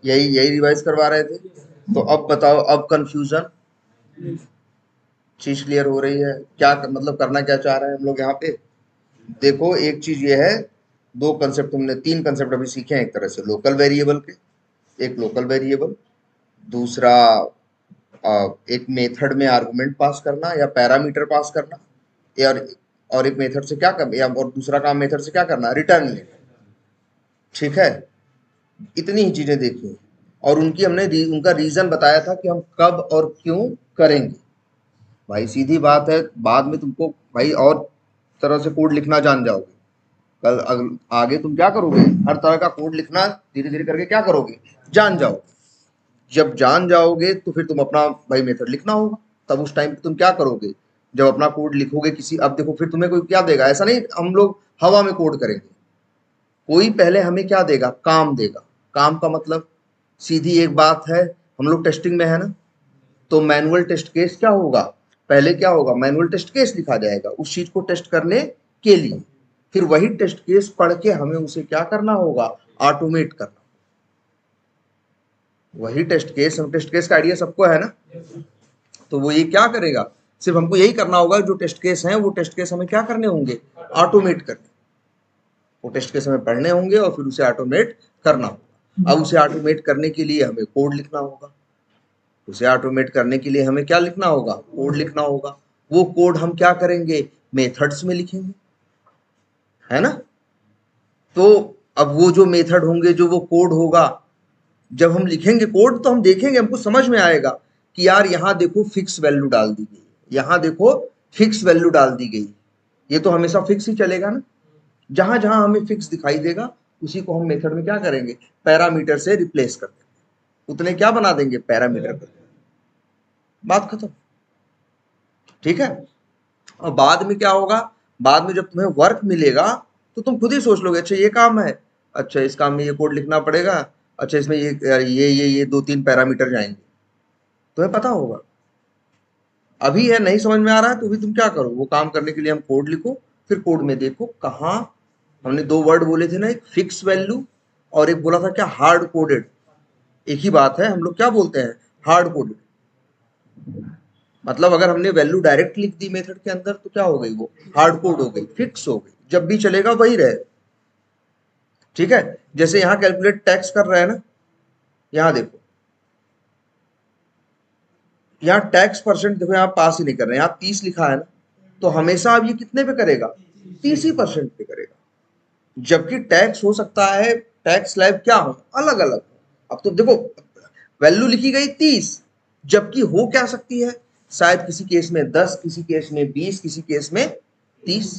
यही यही रिवाइज करवा रहे थे। तो अब बताओ, अब कंफ्यूजन, चीज क्लियर हो रही है? क्या मतलब करना क्या चाह रहे हैं हम लोग यहाँ पे? देखो एक चीज ये है, दो कंसेप्ट तुमने, तीन कंसेप्ट अभी सीखे हैं एक तरह से लोकल वेरिएबल के। एक लोकल वेरिएबल, दूसरा एक मेथड में आर्गुमेंट पास करना या पैरामीटर पास करना, और एक मेथड से क्या कर, या और दूसरा काम मेथड से क्या करना, रिटर्न लेना। ठीक है, इतनी ही चीजें देखी हैं। और उनकी हमने उनका रीजन बताया था कि हम कब और क्यों करेंगे। भाई सीधी बात है, बाद में तुमको भाई और तरह से कोड लिखना जान जाओगे, आगे तुम क्या करोगे, हर तरह का कोड लिखना धीरे धीरे करके क्या करोगे, जान जाओ। जब जान जाओगे तो फिर तुम अपना भाई मेथड लिखना होगा। तब उस टाइम पे तुम क्या करोगे, जब अपना कोड लिखोगे किसी, अब देखो फिर तुम्हें कोई क्या देगा, ऐसा नहीं हम लोग हवा में कोड करेंगे। कोई पहले हमें क्या देगा, काम देगा। काम का मतलब सीधी एक बात है, हम लोग टेस्टिंग में है ना, तो मैनुअल टेस्ट केस क्या होगा, पहले क्या होगा, मैनुअल टेस्ट केस लिखा जाएगा उस चीज को टेस्ट करने के लिए। फिर वही टेस्ट केस पढ़ के हमें उसे क्या करना होगा, ऑटोमेट करना। वही टेस्ट केस, हम टेस्ट केस का आइडिया सबको है ना, तो वो ये क्या करेगा, सिर्फ हमको यही करना होगा, जो टेस्ट केस हैं वो टेस्ट केस हमें क्या करने होंगे, ऑटोमेट करने। वो टेस्ट केस हमें पढ़ने होंगे और फिर उसे ऑटोमेट करना होगा। अब उसे ऑटोमेट करने के लिए हमें कोड लिखना होगा। उसे ऑटोमेट करने के लिए हमें क्या लिखना होगा, कोड लिखना होगा। वो कोड हम क्या करेंगे, मेथड्स में लिखेंगे, है ना। तो अब वो जो मेथड होंगे, जो वो कोड होगा, जब हम लिखेंगे कोड तो हम देखेंगे, हमको समझ में आएगा कि यार यहाँ देखो फिक्स वैल्यू डाल दी गई, यहाँ देखो फिक्स वैल्यू डाल दी गई। ये तो हमेशा फिक्स ही चलेगा ना। जहां जहां हमें फिक्स दिखाई देगा उसी को हम मेथड में क्या करेंगे, पैरामीटर से रिप्लेस कर देंगे, उतने क्या बना देंगे, पैरामीटर कर देंगे, बात खत्म। ठीक है। और बाद में क्या होगा, बाद में जब तुम्हें वर्क मिलेगा तो तुम खुद ही सोच लोगे, अच्छा ये काम है, अच्छा इस काम में ये कोड लिखना पड़ेगा, अच्छा इसमें ये दो तीन पैरामीटर जाएंगे, तुम्हें पता होगा। अभी है नहीं समझ में आ रहा है तो भी तुम क्या करो, वो काम करने के लिए हम कोड लिखो, फिर कोड में देखो कहाँ, हमने दो वर्ड बोले थे ना, एक फिक्स वैल्यू और एक बोला था क्या, हार्ड कोडेड। एक ही बात है, हम लोग क्या बोलते हैं, हार्ड कोडेड। मतलब अगर हमने वैल्यू डायरेक्ट लिख दी मेथड के अंदर तो क्या हो गई, वो हार्ड कोड हो गई, फिक्स हो गई, जब भी चलेगा वही रहे। ठीक है, जैसे यहाँ कैलकुलेट टैक्स कर रहे हैं ना, यहाँ देखो, यहाँ टैक्स परसेंट देखो, यहाँ पास ही नहीं कर रहे हैं, यहाँ 30 लिखा है ना, तो हमेशा अब ये कितने पे करेगा, 30% पे करेगा। जबकि टैक्स हो सकता है, टैक्स स्लैब क्या हो, अलग अलग। अब तो देखो वैल्यू लिखी गई 30, जबकि हो क्या सकती है, शायद किसी केस में 10, किसी केस में 20, किसी केस में 30।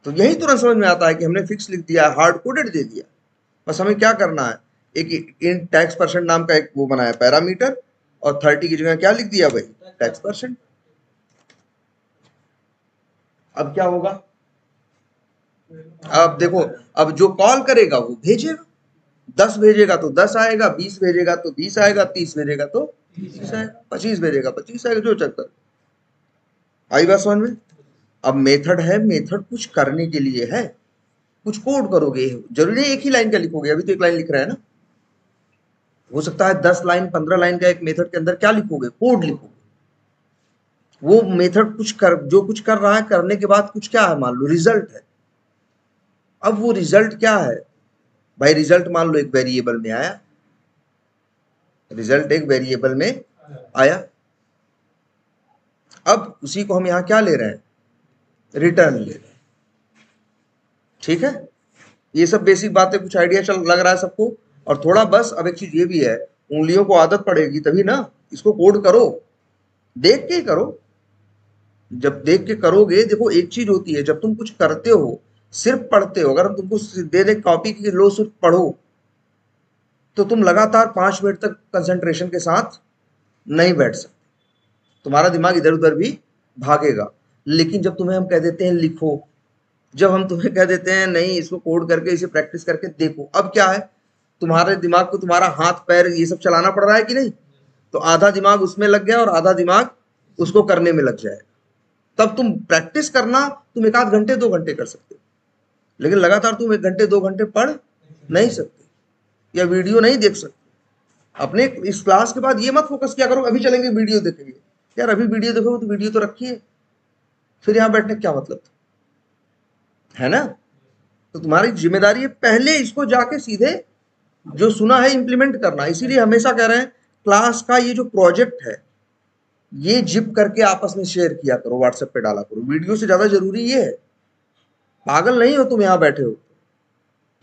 तो यही तुरंत समझ में आता है कि हमने फिक्स लिख दिया, हार्ड कोडेड दे दिया। बस हमें क्या करना है, एक इन टैक्स परसेंट नाम का एक वो बनाया पैरामीटर, और 30 की जगह क्या लिख दिया भाई, टैक्स परसेंट। अब क्या होगा, अब देखो, अब जो कॉल करेगा वो भेजेगा, 10 भेजेगा तो 10 आएगा, 20 भेजेगा तो 20 आएगा, 30 भेजेगा तो 30 आएगा, 25 भेजेगा 25 आएगा, जो चक्कर। आई बात समझ में। अब मेथड है, मेथड कुछ करने के लिए है, कुछ कोड करोगे, जरूरी नहीं एक ही लाइन का लिखोगे, अभी तो एक लाइन लिख रहा है ना, हो सकता है 10 लाइन 15 लाइन का एक मेथड के अंदर क्या लिखोगे, कोड लिखोगे। वो मेथड कुछ कर, जो कुछ कर रहा है, करने के बाद कुछ क्या है, मान लो रिजल्ट है। अब वो रिजल्ट क्या है भाई, रिजल्ट मान लो एक वेरिएबल में आया, रिजल्ट एक वेरिएबल में आया। अब उसी को हम यहां क्या ले रहे हैं, रिटर्न ले रहे हैं। ठीक है, ये सब बेसिक बातें, कुछ आइडिया चल लग रहा है सबको। और थोड़ा बस अब एक चीज ये भी है, उंगलियों को आदत पड़ेगी तभी ना, इसको कोड करो, देख के ही करो। जब देख के करोगे, देखो एक चीज होती है, जब तुम कुछ करते हो, सिर्फ पढ़ते हो, अगर हम तुमको दे दे कॉपी की लो सिर्फ पढ़ो, तो तुम लगातार 5 मिनट तक कंसंट्रेशन के साथ नहीं बैठ सकते, तुम्हारा दिमाग इधर उधर भी भागेगा। लेकिन जब तुम्हें हम कह देते हैं लिखो, जब हम तुम्हें कह देते हैं नहीं इसको कोड करके इसे प्रैक्टिस करके देखो, अब क्या है, तुम्हारे दिमाग को तुम्हारा हाथ पैर ये सब चलाना पड़ रहा है कि नहीं, तो आधा दिमाग उसमें लग गया और आधा दिमाग उसको करने में लग जाएगा। तब तुम प्रैक्टिस करना, तुम एक आध घंटे 2 घंटे कर सकते हो, लेकिन लगातार तुम 1 घंटे 2 घंटे पढ़ नहीं सकते। या वीडियो नहीं देख सकते। अपने इस क्लास के बाद ये मत फोकस किया करो अभी चलेंगे वीडियो देखेंगे, यार अभी वीडियो देखोगे तो वीडियो तो रखिए, फिर यहाँ बैठने क्या मतलब है ना। तो तुम्हारी जिम्मेदारी है पहले इसको जाके सीधे जो सुना है इंप्लीमेंट करना। इसीलिए हमेशा कह रहे हैं क्लास का ये जो प्रोजेक्ट है ये जिप करके आपस में शेयर किया करो, व्हाट्सएप पे डाला करो। वीडियो से ज्यादा जरूरी ये है। पागल नहीं हो तुम, यहाँ बैठे हो,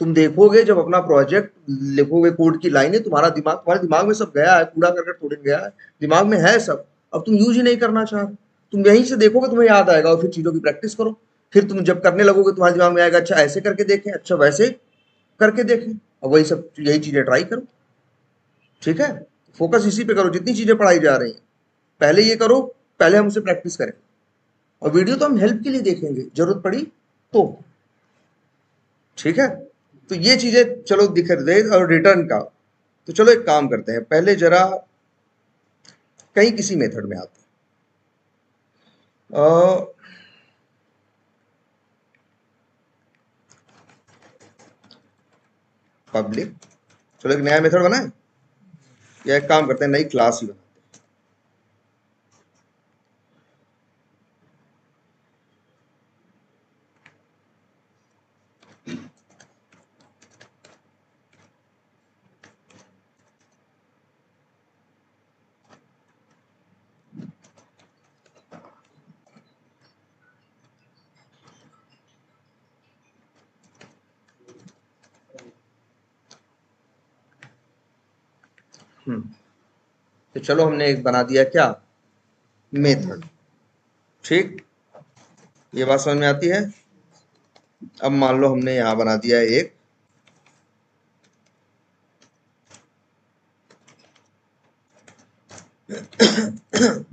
तुम देखोगे जब अपना प्रोजेक्ट लिखोगे, कोड की लाइनें, तुम्हारे दिमाग में सब गया है, कूड़ा करकट थोड़ी गया है, दिमाग में है सब, अब तुम यूज ही नहीं करना चाह रहे। तुम यहीं से देखोगे तुम्हें याद आएगा और फिर चीजों की प्रैक्टिस करो। फिर तुम जब करने लगोगे तुम्हारे दिमाग में आएगा अच्छा ऐसे करके देखें, अच्छा वैसे करके देखें, और वही सब यही चीजें ट्राई करो। ठीक है, फोकस इसी पे करो। जितनी चीजें पढ़ाई जा रही हैं पहले ये करो, पहले हम उसे प्रैक्टिस करें, और वीडियो तो हम हेल्प के लिए देखेंगे जरूरत पड़ी तो। ठीक है, तो ये चीजें चलो दिख रहे। और रिटर्न का तो चलो एक काम करते हैं, पहले जरा कहीं किसी मेथड में आते हैं। पब्लिक, चलो एक नया मेथड बनाए, या एक काम करते हैं नई क्लास ही बनाते हैं। तो चलो हमने एक बना दिया क्या, मेथड। ठीक, ये बात समझ में आती है। अब मान लो हमने यहां बना दिया है एक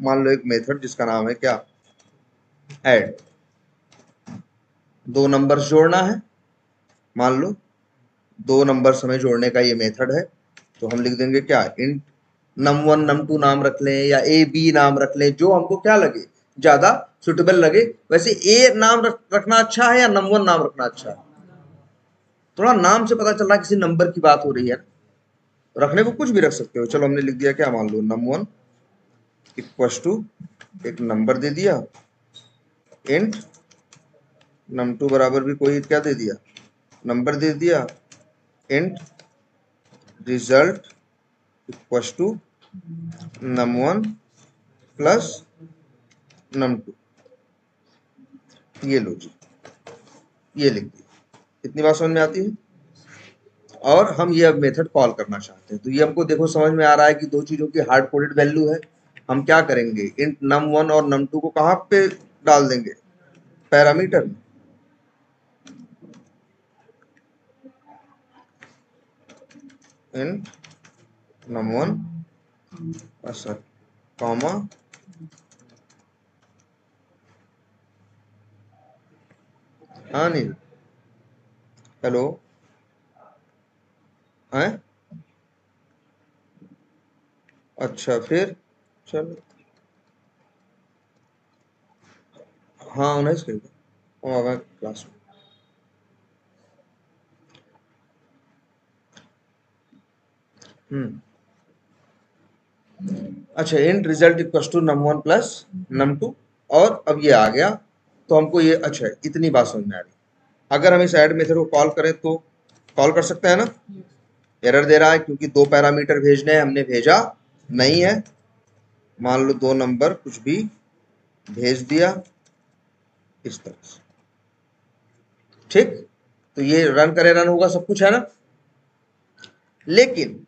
मान लो एक मेथड जिसका नाम है क्या, ऐड। दो नंबर्स जोड़ना है, मान लो दो नंबर्स हमें जोड़ने का ये मेथड है। तो हम लिख देंगे क्या, इंट num1 num2 नाम रख लें या ए बी नाम रख लें, जो हमको क्या लगे ज्यादा सुटेबल लगे। वैसे ए नाम रखना अच्छा है या num1 नाम रखना अच्छा है? थोड़ा नाम से पता चल रहा है किसी नंबर की बात हो रही है, रखने को कुछ भी रख सकते हो। चलो हमने लिख दिया क्या, मान लो num1 इक्वल टू एक नंबर दे दिया, इंट num2 बराबर भी कोई क्या दे दिया, नंबर दे दिया, int result equal to num1 plus num2। ये लो जी, ये लिख दिया। इतनी बात समझ में आती है। और हम ये अब मेथड कॉल करना चाहते हैं, तो ये हमको देखो समझ में आ रहा है कि दो चीजों की हार्ड कोडेड वैल्यू है। हम क्या करेंगे, इंट num1 और num2 को कहाँ पे डाल देंगे, पैरामीटर में। इंट num1 अच्छा कॉमा हाँ नहीं, हेलो हैं, अच्छा फिर चलो हाँ 19 करेगा वो आगा क्लास में। अच्छा, int result equal to num1 plus num2, और अब ये आ गया। तो हमको ये अच्छा इतनी बात समझ में आ रही। अगर हम इस ऐड मेथड को कॉल करें तो कॉल कर सकते हैं ना। एरर दे रहा है क्योंकि दो पैरामीटर भेजने हैं, हमने भेजा नहीं है। मान लो दो नंबर कुछ भी भेज दिया इस तरह से। ठीक, तो ये रन करे, रन होगा, सब कुछ है ना। लेकिन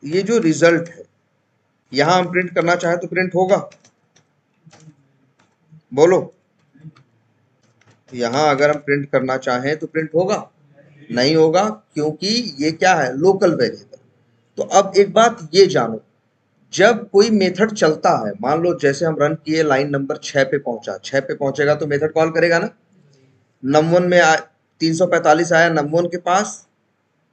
ये जो रिजल्ट है यहां हम प्रिंट करना चाहे तो प्रिंट होगा, बोलो। यहां अगर हम प्रिंट करना चाहें तो प्रिंट होगा, नहीं होगा, क्योंकि ये क्या है, लोकल वेरिएबल। तो अब एक बात ये जानो, जब कोई मेथड चलता है, मान लो जैसे हम रन किए, लाइन नंबर 6 पे पहुंचा, 6 पे पहुंचेगा तो मेथड कॉल करेगा ना। num1 में 345 आया num1 के पास,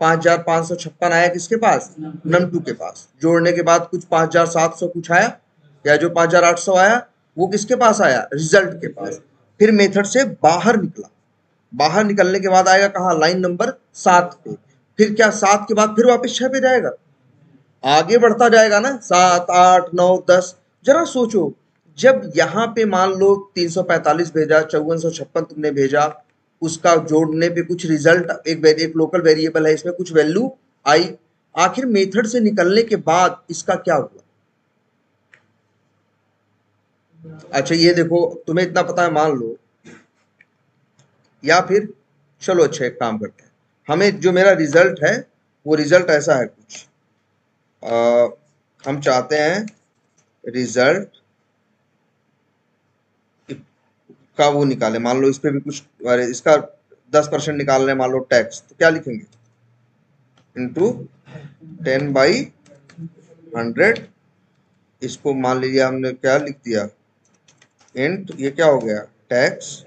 5556 आया किसके पास, num2 के पास। जोड़ने के बाद कुछ 5700 कुछ आया, या जो 5800 आया वो किसके पास आया, रिजल्ट के पास। फिर मेथड से बाहर निकला, बाहर निकलने के बाद आएगा कहाँ, लाइन नंबर 7 पे। फिर क्या 7 के बाद फिर वापस 6 पे जाएगा? आगे बढ़ता जाएगा ना, 7, 8, 9, 10। जरा सोचो, जब यहाँ पे मान लो 345 भेजा, 5456 तुमने भेजा, उसका जोड़ने पे कुछ रिजल्ट, एक लोकल वेरिएबल है, इसमें कुछ वैल्यू आई, आखिर मेथड से निकलने के बाद इसका क्या हुआ? अच्छा ये देखो, तुम्हें इतना पता है मान लो, या फिर चलो अच्छा एक काम करते हैं, हमें जो मेरा रिजल्ट है वो रिजल्ट ऐसा है कुछ, हम चाहते हैं रिजल्ट का वो निकाले, मान लो इस पे भी कुछ, अरे इसका 10% निकाल रहे हैं मान लो टैक्स, तो क्या लिखेंगे? इंटू 10/100। इसको मान लीजिए हमने क्या लिख दिया, इंट, ये क्या हो गया, टैक्स,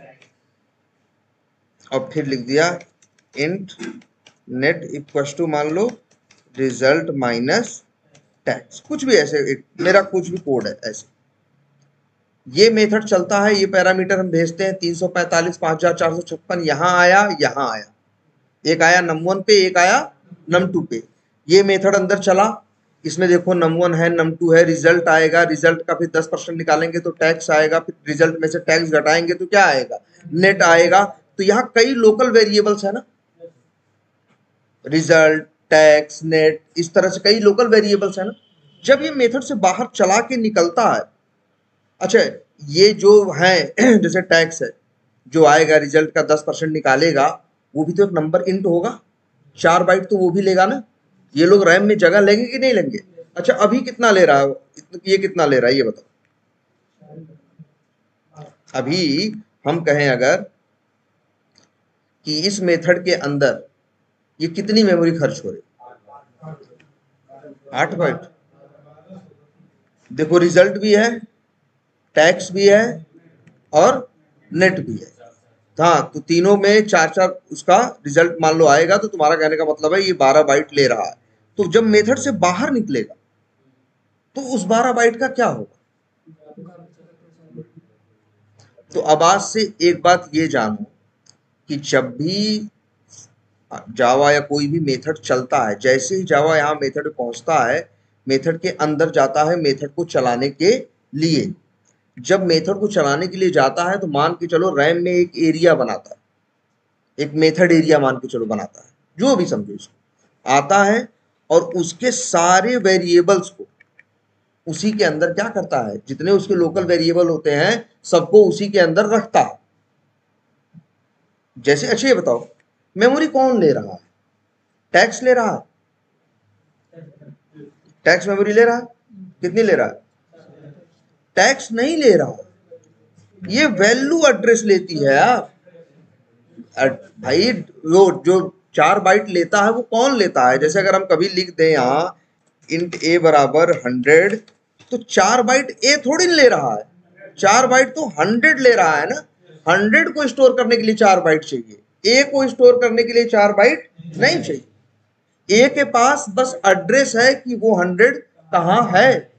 और फिर लिख दिया इंट नेट इक्वल टू मान लो रिजल्ट माइनस टैक्स, कुछ भी ऐसे एक मेरा कुछ भी कोड है ऐसे। ये मेथड चलता है, ये पैरामीटर हम भेजते हैं 345 5456, यहाँ आया, यहाँ आया, एक आया num1 पे, एक आया num2 पे। ये मेथड अंदर चला, इसमें देखो num1 है, num2 है, रिजल्ट आएगा, रिजल्ट का फिर 10% निकालेंगे तो टैक्स आएगा, फिर रिजल्ट में से टैक्स घटाएंगे तो क्या आएगा, नेट आएगा। तो यहाँ कई लोकल वेरिएबल्स है ना, रिजल्ट, टैक्स, नेट, इस तरह से कई लोकल वेरिएबल्स है ना। जब ये मेथड से बाहर चला के निकलता है, अच्छा ये जो है जैसे टैक्स है, जो आएगा रिजल्ट का 10% निकालेगा, वो भी तो एक नंबर इंट होगा, 4 बाइट तो वो भी लेगा ना। ये लोग रैम में जगह लेंगे कि नहीं लेंगे? अच्छा अभी कितना ले रहा है, ये कितना ले रहा है ये बताओ। अभी हम कहें अगर कि इस मेथड के अंदर ये कितनी मेमोरी खर्च हो रही, 8 बाइट। देखो रिजल्ट भी है, टैक्स भी है और नेट भी है, हाँ, तो तीनों में 4-4 उसका रिजल्ट मान लो आएगा, तो तुम्हारा कहने का मतलब है ये 12 बाइट ले रहा है। तो जब मेथड से बाहर निकलेगा तो उस 12 बाइट का क्या होगा? तो अब आज से एक बात ये जानो कि जब भी जावा या कोई भी मेथड चलता है, जैसे ही जावा यहाँ मेथड पे पहुंचता है, मेथड के अंदर जाता है मेथड को चलाने के लिए, जब मेथड को चलाने के लिए जाता है तो मान के चलो रैम में एक एरिया बनाता है, एक मेथड एरिया मान के चलो बनाता है, जो भी समझो इसको, आता है और उसके सारे वेरिएबल्स को उसी के अंदर क्या करता है, जितने उसके लोकल वेरिएबल होते हैं सबको उसी के अंदर रखता है। जैसे अच्छा ये बताओ, मेमोरी कौन ले रहा है? टैक्स ले रहा है, टैक्स मेमोरी ले रहा है, कितनी ले रहा है? टैक्स नहीं ले रहा, ये वैल्यू एड्रेस लेती है यार। भाई वो जो 4 बाइट लेता है वो कौन लेता है? जैसे अगर हम कभी लिख दें यहाँ इंट ए बराबर 100, तो 4 बाइट ए थोड़ी ले रहा है, 4 बाइट तो 100 ले रहा है ना। 100 को स्टोर करने के लिए 4 बाइट चाहिए, ए को स्टोर करने के लिए 4 बाइट नहीं चाहिए। ए के पास बस एड्रेस है कि वो 100 कहाँ है,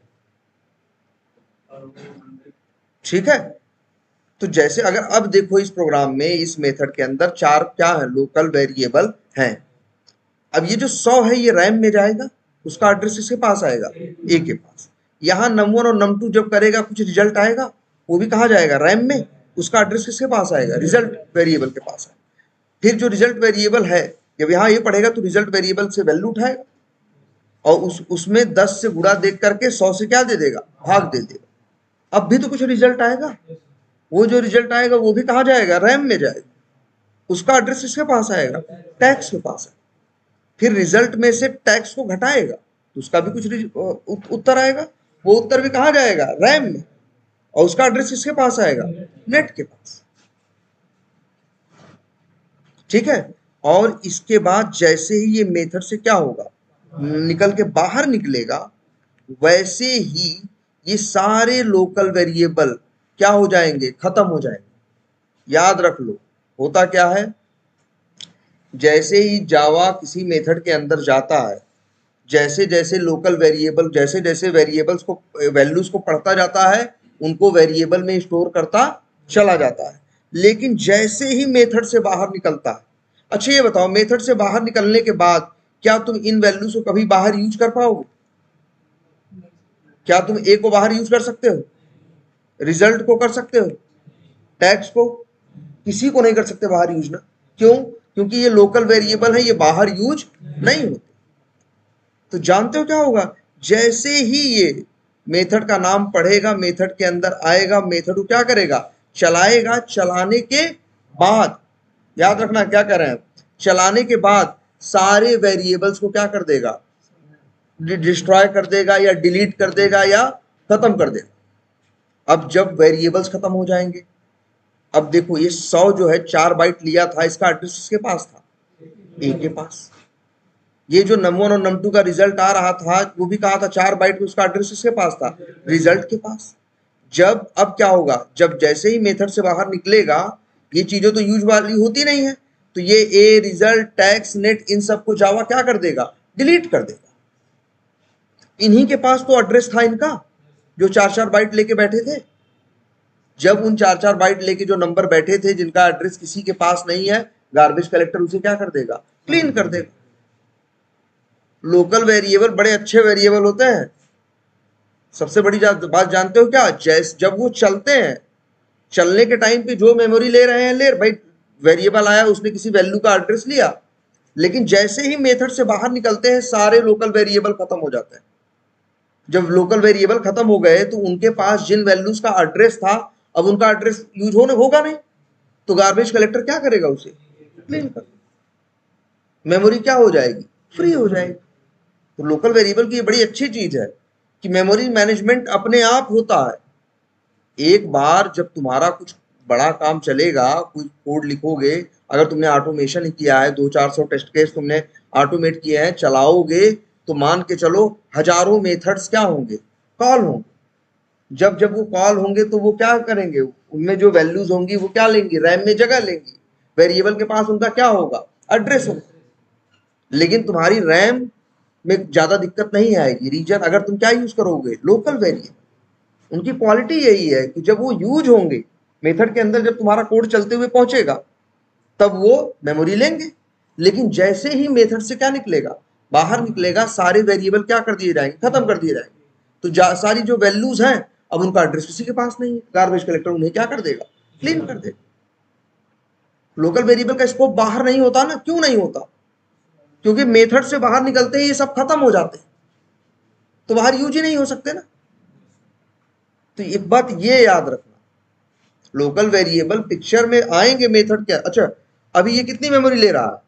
ठीक है। तो जैसे अगर अब देखो इस प्रोग्राम में, इस मेथड के अंदर 4 क्या है, लोकल वेरिएबल हैं। अब ये जो 100 है ये रैम में जाएगा, उसका एड्रेस किसके पास आएगा, ए के पास। यहाँ num1 और num2 जब करेगा कुछ रिजल्ट आएगा, वो भी कहाँ जाएगा, रैम में, उसका एड्रेस किसके पास आएगा, रिजल्ट वेरिएबल के पास है। फिर जो रिजल्ट वेरिएबल है, जब यहाँ ये पढ़ेगा तो रिजल्ट वेरिएबल से वैल्यू उठाएगा और उसमें 10 से गुणा देख करके 100 से क्या दे देगा, भाग दे देगा। अब भी तो कुछ रिजल्ट आएगा, वो जो रिजल्ट आएगा वो भी कहाँ जाएगा, रैम में जाएगा, उसका एड्रेस किसके पास आएगा, टैक्स के पास है। फिर रिजल्ट में से टैक्स को घटाएगा तो उसका भी कुछ उत्तर आएगा, वो उत्तर भी कहाँ जाएगा, रैम में, और उसका एड्रेस किसके पास आएगा, नेट के पास, ठीक है। और इसके बाद जैसे ही ये मेथड से क्या होगा, निकल के बाहर निकलेगा, वैसे ही ये सारे लोकल वेरिएबल क्या हो जाएंगे, खत्म हो जाएंगे। याद रख लो, होता क्या है, जैसे ही जावा किसी मेथड के अंदर जाता है, जैसे जैसे लोकल वेरिएबल, जैसे जैसे वेरिएबल्स को, वैल्यूज को पढ़ता जाता है, उनको वेरिएबल में स्टोर करता चला जाता है। लेकिन जैसे ही मेथड से बाहर निकलता है, अच्छा ये बताओ, मेथड से बाहर निकलने के बाद क्या तुम इन वैल्यूज को कभी बाहर यूज कर पाओगे? क्या तुम ए को बाहर यूज कर सकते हो? रिजल्ट को कर सकते हो? टैक्स को? किसी को नहीं कर सकते बाहर यूज ना। क्यों? क्योंकि ये लोकल वेरिएबल है, ये बाहर यूज नहीं होते। तो जानते हो क्या होगा? जैसे ही ये मेथड का नाम पढ़ेगा, मेथड के अंदर आएगा, मेथड को क्या करेगा? चलाएगा। चलाने के बाद, याद रखना क्या कर रहे हैं, चलाने के बाद सारे वेरिएबल्स को क्या कर देगा? डिस्ट्रॉय कर देगा या डिलीट कर देगा या खत्म कर देगा। अब जब वेरिएबल्स खत्म हो जाएंगे, अब देखो ये 100 जो है 4 बाइट लिया था, इसका एड्रेस किसके पास था? ए के पास। ये जो num1 और num2 का रिजल्ट आ रहा था, वो भी कहा था 4 बाइट में, उसका एड्रेस किसके पास था? रिजल्ट के पास। जब अब क्या होगा? जब जैसे ही मेथड से बाहर निकलेगा, ये चीजें तो यूज वाली होती नहीं है, तो ये ए, रिजल्ट, टैक्स, नेट, इन सबको जावा क्या कर देगा? डिलीट कर देगा। इन्हीं के पास तो एड्रेस था इनका, जो 4-4 बाइट लेके बैठे थे। जब उन 4-4 बाइट लेके जो नंबर बैठे थे, जिनका एड्रेस किसी के पास नहीं है, गार्बेज कलेक्टर उसे क्या कर देगा? क्लीन कर देगा। लोकल वेरिएबल बड़े अच्छे वेरिएबल होते हैं। सबसे बड़ी बात जानते हो क्या? जब वो चलते हैं, चलने के टाइम पे जो मेमोरी ले रहे हैं, ले भाई, वेरिएबल आया, उसने किसी वैल्यू का एड्रेस लिया, लेकिन जैसे ही मेथड से बाहर निकलते हैं, सारे लोकल वेरिएबल खत्म हो जाते हैं। जब लोकल वेरिएबल खत्म हो गए, तो उनके पास जिन वैल्यूज का एड्रेस था, अब उनका एड्रेस यूज होगा नहीं, तो गार्बेज कलेक्टर क्या करेगा? उसे क्लीन कर, मेमोरी क्या हो जाएगी? फ्री हो जाएगी। तो लोकल वेरिएबल की ये बड़ी अच्छी चीज है कि मेमोरी मैनेजमेंट अपने आप होता है। एक बार जब तुम्हारा कुछ बड़ा काम चलेगा, कुछ कोड लिखोगे, अगर तुमने ऑटोमेशन किया है, 200-400 टेस्ट केस तुमने ऑटोमेट किए हैं, चलाओगे, तो मान के चलो हजारों मेथड्स क्या होंगे? कॉल होंगे। जब जब वो कॉल होंगे, तो वो क्या करेंगे? उनमें जो वैल्यूज होंगी वो क्या लेंगी? रैम में जगह लेंगी। वेरिएबल के पास उनका क्या होगा? एड्रेस होगा। लेकिन तुम्हारी रैम में ज्यादा दिक्कत नहीं आएगी। रीजन अगर तुम क्या यूज करोगे? Local variable. उनकी क्वालिटी यही है कि जब वो यूज होंगे मेथड के अंदर, जब तुम्हारा कोड चलते हुए पहुंचेगा, तब वो मेमोरी लेंगे। लेकिन जैसे ही मेथड से क्या निकलेगा? बाहर निकलेगा, सारे वेरिएबल क्या कर दिए जाएंगे? खत्म कर दिए जाएंगे। तो सारी जो वैल्यूज हैं, अब उनका एड्रेस किसी के पास नहीं है, गार्बेज कलेक्टर उन्हें क्या कर देगा? क्लीन कर देगा। लोकल वेरिएबल का स्कोप बाहर नहीं होता ना। क्यों नहीं होता? क्योंकि मेथड से बाहर निकलते ही ये सब खत्म हो जाते हैं, तो बाहर यूज ही नहीं हो सकते ना। तो एक बात ये याद रखना, लोकल वेरिएबल पिक्चर में आएंगे मेथड क्या। अच्छा, अभी ये कितनी मेमोरी ले रहा है?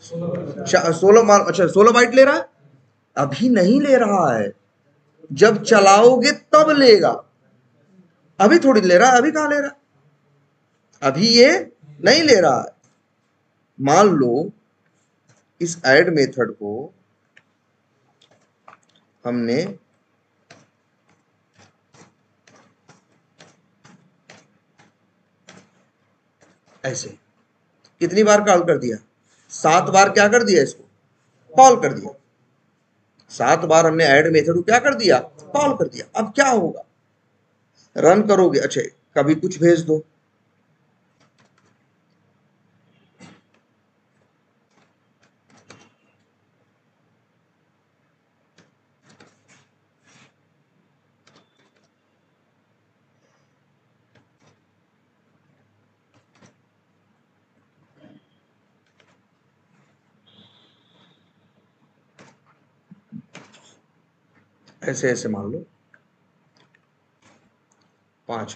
16 बाइट ले रहा है? अभी नहीं ले रहा है, जब चलाओगे तब लेगा। अभी थोड़ी ले रहा है, अभी कहां ले रहा है? अभी ये नहीं ले रहा है। मान लो इस ऐड मेथड को हमने ऐसे कितनी बार कॉल कर दिया? 7 बार क्या कर दिया? इसको कॉल कर दिया। 7 बार हमने ऐड मेथड को क्या कर दिया? कॉल कर दिया। अब क्या होगा? रन करोगे, अच्छा कभी कुछ भेज दो, ऐसे ऐसे मान लो 5।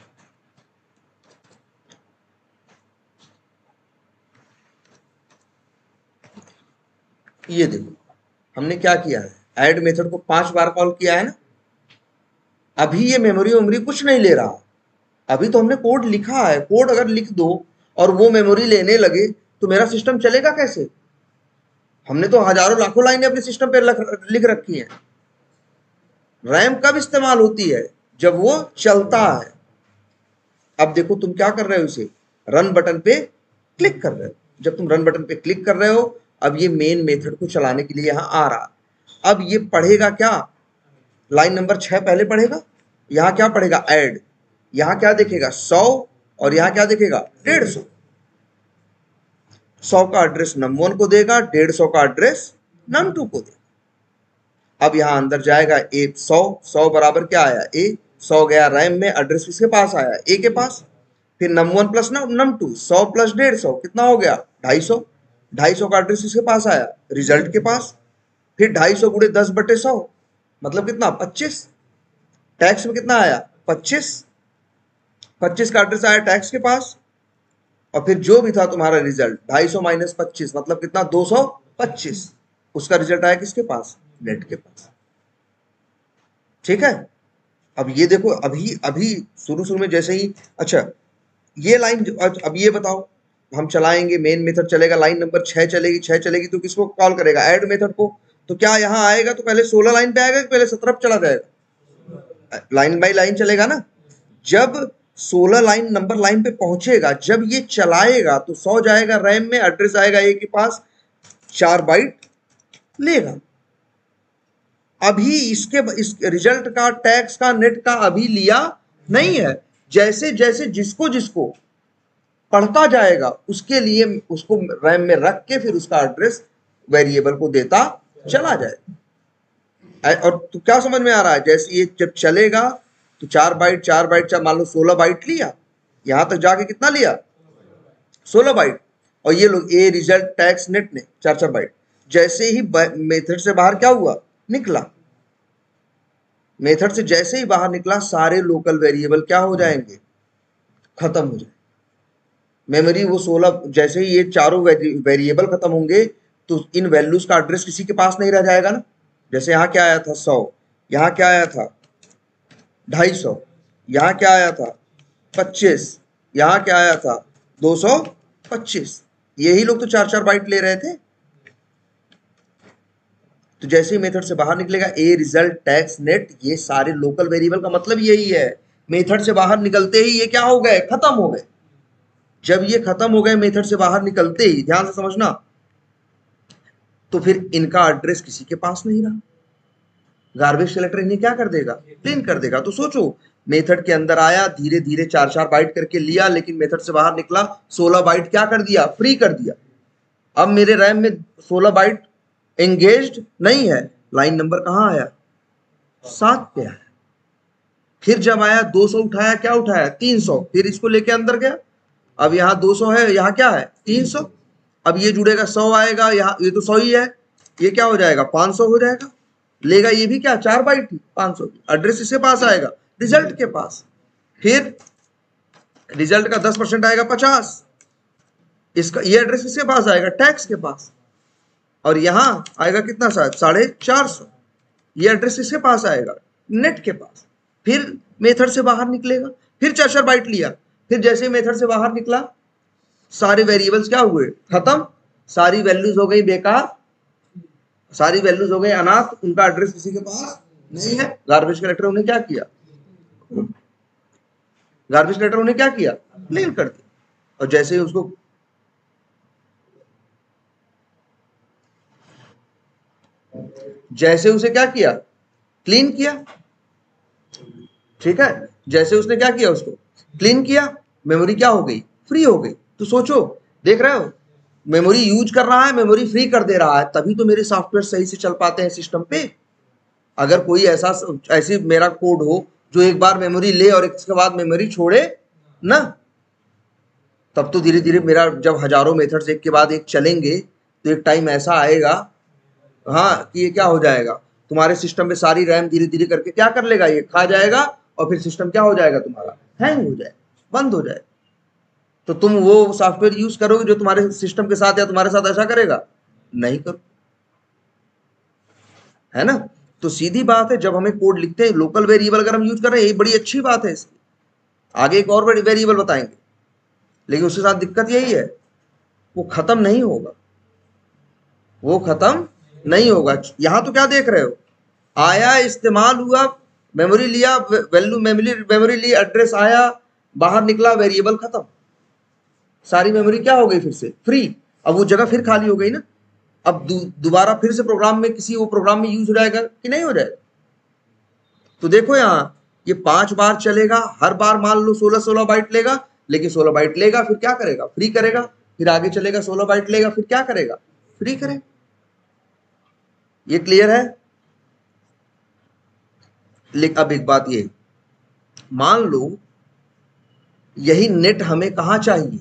ये देखो हमने क्या किया है, ऐड मेथड को 5 बार कॉल किया है ना। अभी ये मेमोरी कुछ नहीं ले रहा। अभी तो हमने कोड लिखा है। कोड अगर लिख दो और वो मेमोरी लेने लगे, तो मेरा सिस्टम चलेगा कैसे? हमने तो हजारों लाखों लाइनें अपने सिस्टम पे लिख रखी हैं। रैम कब इस्तेमाल होती है? जब वो चलता है। अब देखो तुम क्या कर रहे हो, इसे रन बटन पे क्लिक कर रहे हो। जब तुम रन बटन पे क्लिक कर रहे हो, अब ये मेन मेथड को चलाने के लिए यहां आ रहा। अब ये पढ़ेगा क्या? लाइन नंबर 6 पहले पढ़ेगा। यहां क्या पढ़ेगा? ऐड। यहां क्या देखेगा? 100, और यहां क्या देखेगा? 150। 100 का एड्रेस num1 को देगा, 150 का एड्रेस num2 को देगा। अब यहां अंदर जाएगा ए 100 बराबर क्या आया ए, 100 गया रैम में, एड्रेस किसके पास आया ए के पास। फिर num1 प्लस num2, 100 प्लस 150 कितना हो गया 250, 250 का एड्रेस किसके पास आया रिजल्ट के पास। फिर 250 गुणे 10/100 मतलब कितना 25, टैक्स में कितना आया 25, 25 का एड्रेस आया टैक्स के पास। और फिर जो भी था तुम्हारा रिजल्ट 250 माइनस 25 मतलब कितना 225, उसका रिजल्ट आया किसके पास नेट के पास। ठीक है। अब ये देखो अभी अभी शुरू में जैसे ही, अच्छा ये लाइन, अब ये बताओ हम चलाएंगे, मेन मेथड चलेगा, लाइन नंबर 6 चलेगी, 6 चलेगी तो किसको कॉल करेगा ऐड मेथड को। तो क्या यहाँ आएगा तो पहले 16 लाइन पे आएगा कि पहले 17 पे चला जाएगा, लाइन बाय लाइन चलेगा ना। जब 16 लाइन नंबर लाइन पे पहुंचेगा, जब ये चलाएगा तो 100 जाएगा रैम में, एड्रेस आएगा ए के पास, 4 बाइट लेगा। अभी इस रिजल्ट का, टैक्स का, नेट का अभी लिया नहीं है। जैसे जैसे जिसको जिसको पढ़ता जाएगा उसके लिए उसको रैम में रख के फिर उसका एड्रेस वेरिएबल को देता चला जाए। और तो क्या समझ में आ रहा है, जैसे ये जब चलेगा तो 4 बाइट 4 बाइट, मान लो 16 बाइट लिया, यहां तक जाके कितना लिया 16 बाइट। और ये लोग ए रिजल्ट टैक्स नेट ने 4 बाइट। जैसे ही मेथड से बाहर क्या हुआ निकला, मेथड से जैसे ही बाहर निकला सारे लोकल वेरिएबल क्या हो जाएंगे खत्म हो जाए मेमोरी। वो 16 जैसे ही ये चारों वेरिएबल खत्म होंगे तो इन वैल्यूज का एड्रेस किसी के पास नहीं रह जाएगा ना। जैसे यहाँ क्या आया था 100, यहाँ क्या आया था 250, यहाँ क्या आया था 25, यहाँ क्या आया था 225। यही लोग तो 4 बाइट ले रहे थे। तो जैसे ही मेथड से बाहर निकलेगा ए रिजल्ट टैक्स नेट, ये सारे लोकल वेरिएबल का मतलब यही है। मेथड से बाहर निकलते ही ये क्या हो गए खत्म हो गए। जब ये खत्म हो गए मेथड से बाहर निकलते ही, ध्यान से समझना, तो फिर इनका एड्रेस किसी के पास नहीं रहा। गार्बेज कलेक्टर इन्हें क्या कर देगा क्लीन कर देगा। तो सोचो मेथड के अंदर आया, धीरे धीरे 4 बाइट करके लिया, लेकिन मेथड से बाहर निकला 16 बाइट क्या कर दिया फ्री कर दिया। अब मेरे रैम में 16 बाइट एंगेज्ड नहीं है, लाइन नंबर कहां आया 7 पे आया। फिर जब आया 200 उठाया, क्या उठाया 300, फिर इसको लेके अंदर गया। अब यहाँ 200 है, यहाँ क्या है 300। अब ये जुड़ेगा 100 आएगा, यहाँ ये तो 100 ही है, ये क्या हो जाएगा 500 हो जाएगा। लेगा ये भी क्या 4 बाइट थी 500 की, एड्रेस इसके पास आएगा रिजल्ट के पास। फिर रिजल्ट का 10% आएगा 50, इसका ये एड्रेस किसके पास आएगा टैक्स के पास। और यहां आएगा कितना 450, ये एड्रेस किसके पास आएगा नेट के पास। फिर मेथड से बाहर निकलेगा, फिर 4 बाइट लिया, फिर जैसे मेथड से बाहर निकला सारे वेरिएबल्स क्या हुए खत्म, सारी वैल्यूज हो गई बेकार, सारी वैल्यूज हो गई अनाथ, उनका एड्रेस किसी के पास नहीं है। गार्बेज कलेक्टर उन्हें क्या किया, गार्बेज कलेक्टर उन्हें क्या किया क्लीन कर दिया। और जैसे ही उसको जैसे उसे क्या किया क्लीन किया, ठीक है, जैसे उसने क्या किया उसको क्लीन किया, मेमोरी क्या हो गई फ्री हो गई। तो सोचो देख रहे हो मेमोरी यूज कर रहा है, मेमोरी फ्री कर दे रहा है, तभी तो मेरे सॉफ्टवेयर सही से चल पाते हैं सिस्टम पे। अगर कोई ऐसी मेरा कोड हो जो एक बार मेमोरी ले और इसके बाद मेमोरी छोड़े ना, तब तो धीरे धीरे मेरा जब हजारों मेथड्स एक के बाद एक चलेंगे तो एक टाइम ऐसा आएगा हाँ कि ये क्या हो जाएगा तुम्हारे सिस्टम में सारी रैम धीरे धीरे करके क्या कर लेगा, ये खा जाएगा और फिर सिस्टम क्या हो जाएगा तुम्हारा हैंग हो जाए बंद हो जाए। तो तुम वो सॉफ्टवेयर यूज करोगे जो तुम्हारे सिस्टम के साथ या तुम्हारे साथ ऐसा करेगा नहीं करो, है ना। तो सीधी बात है, जब हमें कोड लिखते हैं लोकल वेरिएबल अगर हम यूज कर रहे हैं ये बड़ी अच्छी बात है इसकी। आगे एक और वेरिएबल बताएंगे, लेकिन उसके साथ दिक्कत यही है वो खत्म नहीं होगा, वो खत्म नहीं होगा। यहां तो क्या देख रहे हो, आया इस्तेमाल हुआ, मेमोरी लिया, वैल्यू मेमोरी ली, एड्रेस आया, बाहर निकला, वेरिएबल खत्म, सारी मेमोरी क्या हो गई फिर से फ्री। अब वो जगह फिर खाली हो गई ना, अब दोबारा फिर से प्रोग्राम में किसी वो प्रोग्राम में यूज हो जाएगा कि नहीं हो जाएगा। तो देखो यहाँ ये 5 बार चलेगा, हर बार मान लो 16 बाइट लेगा, लेकिन 16 बाइट लेगा फिर क्या करेगा फ्री करेगा, फिर आगे चलेगा 16 बाइट लेगा, फिर क्या करेगा, फ्री करेगा। ये क्लियर है। लेकिन अब एक बात ये, मान लो यही नेट हमें कहाँ चाहिए,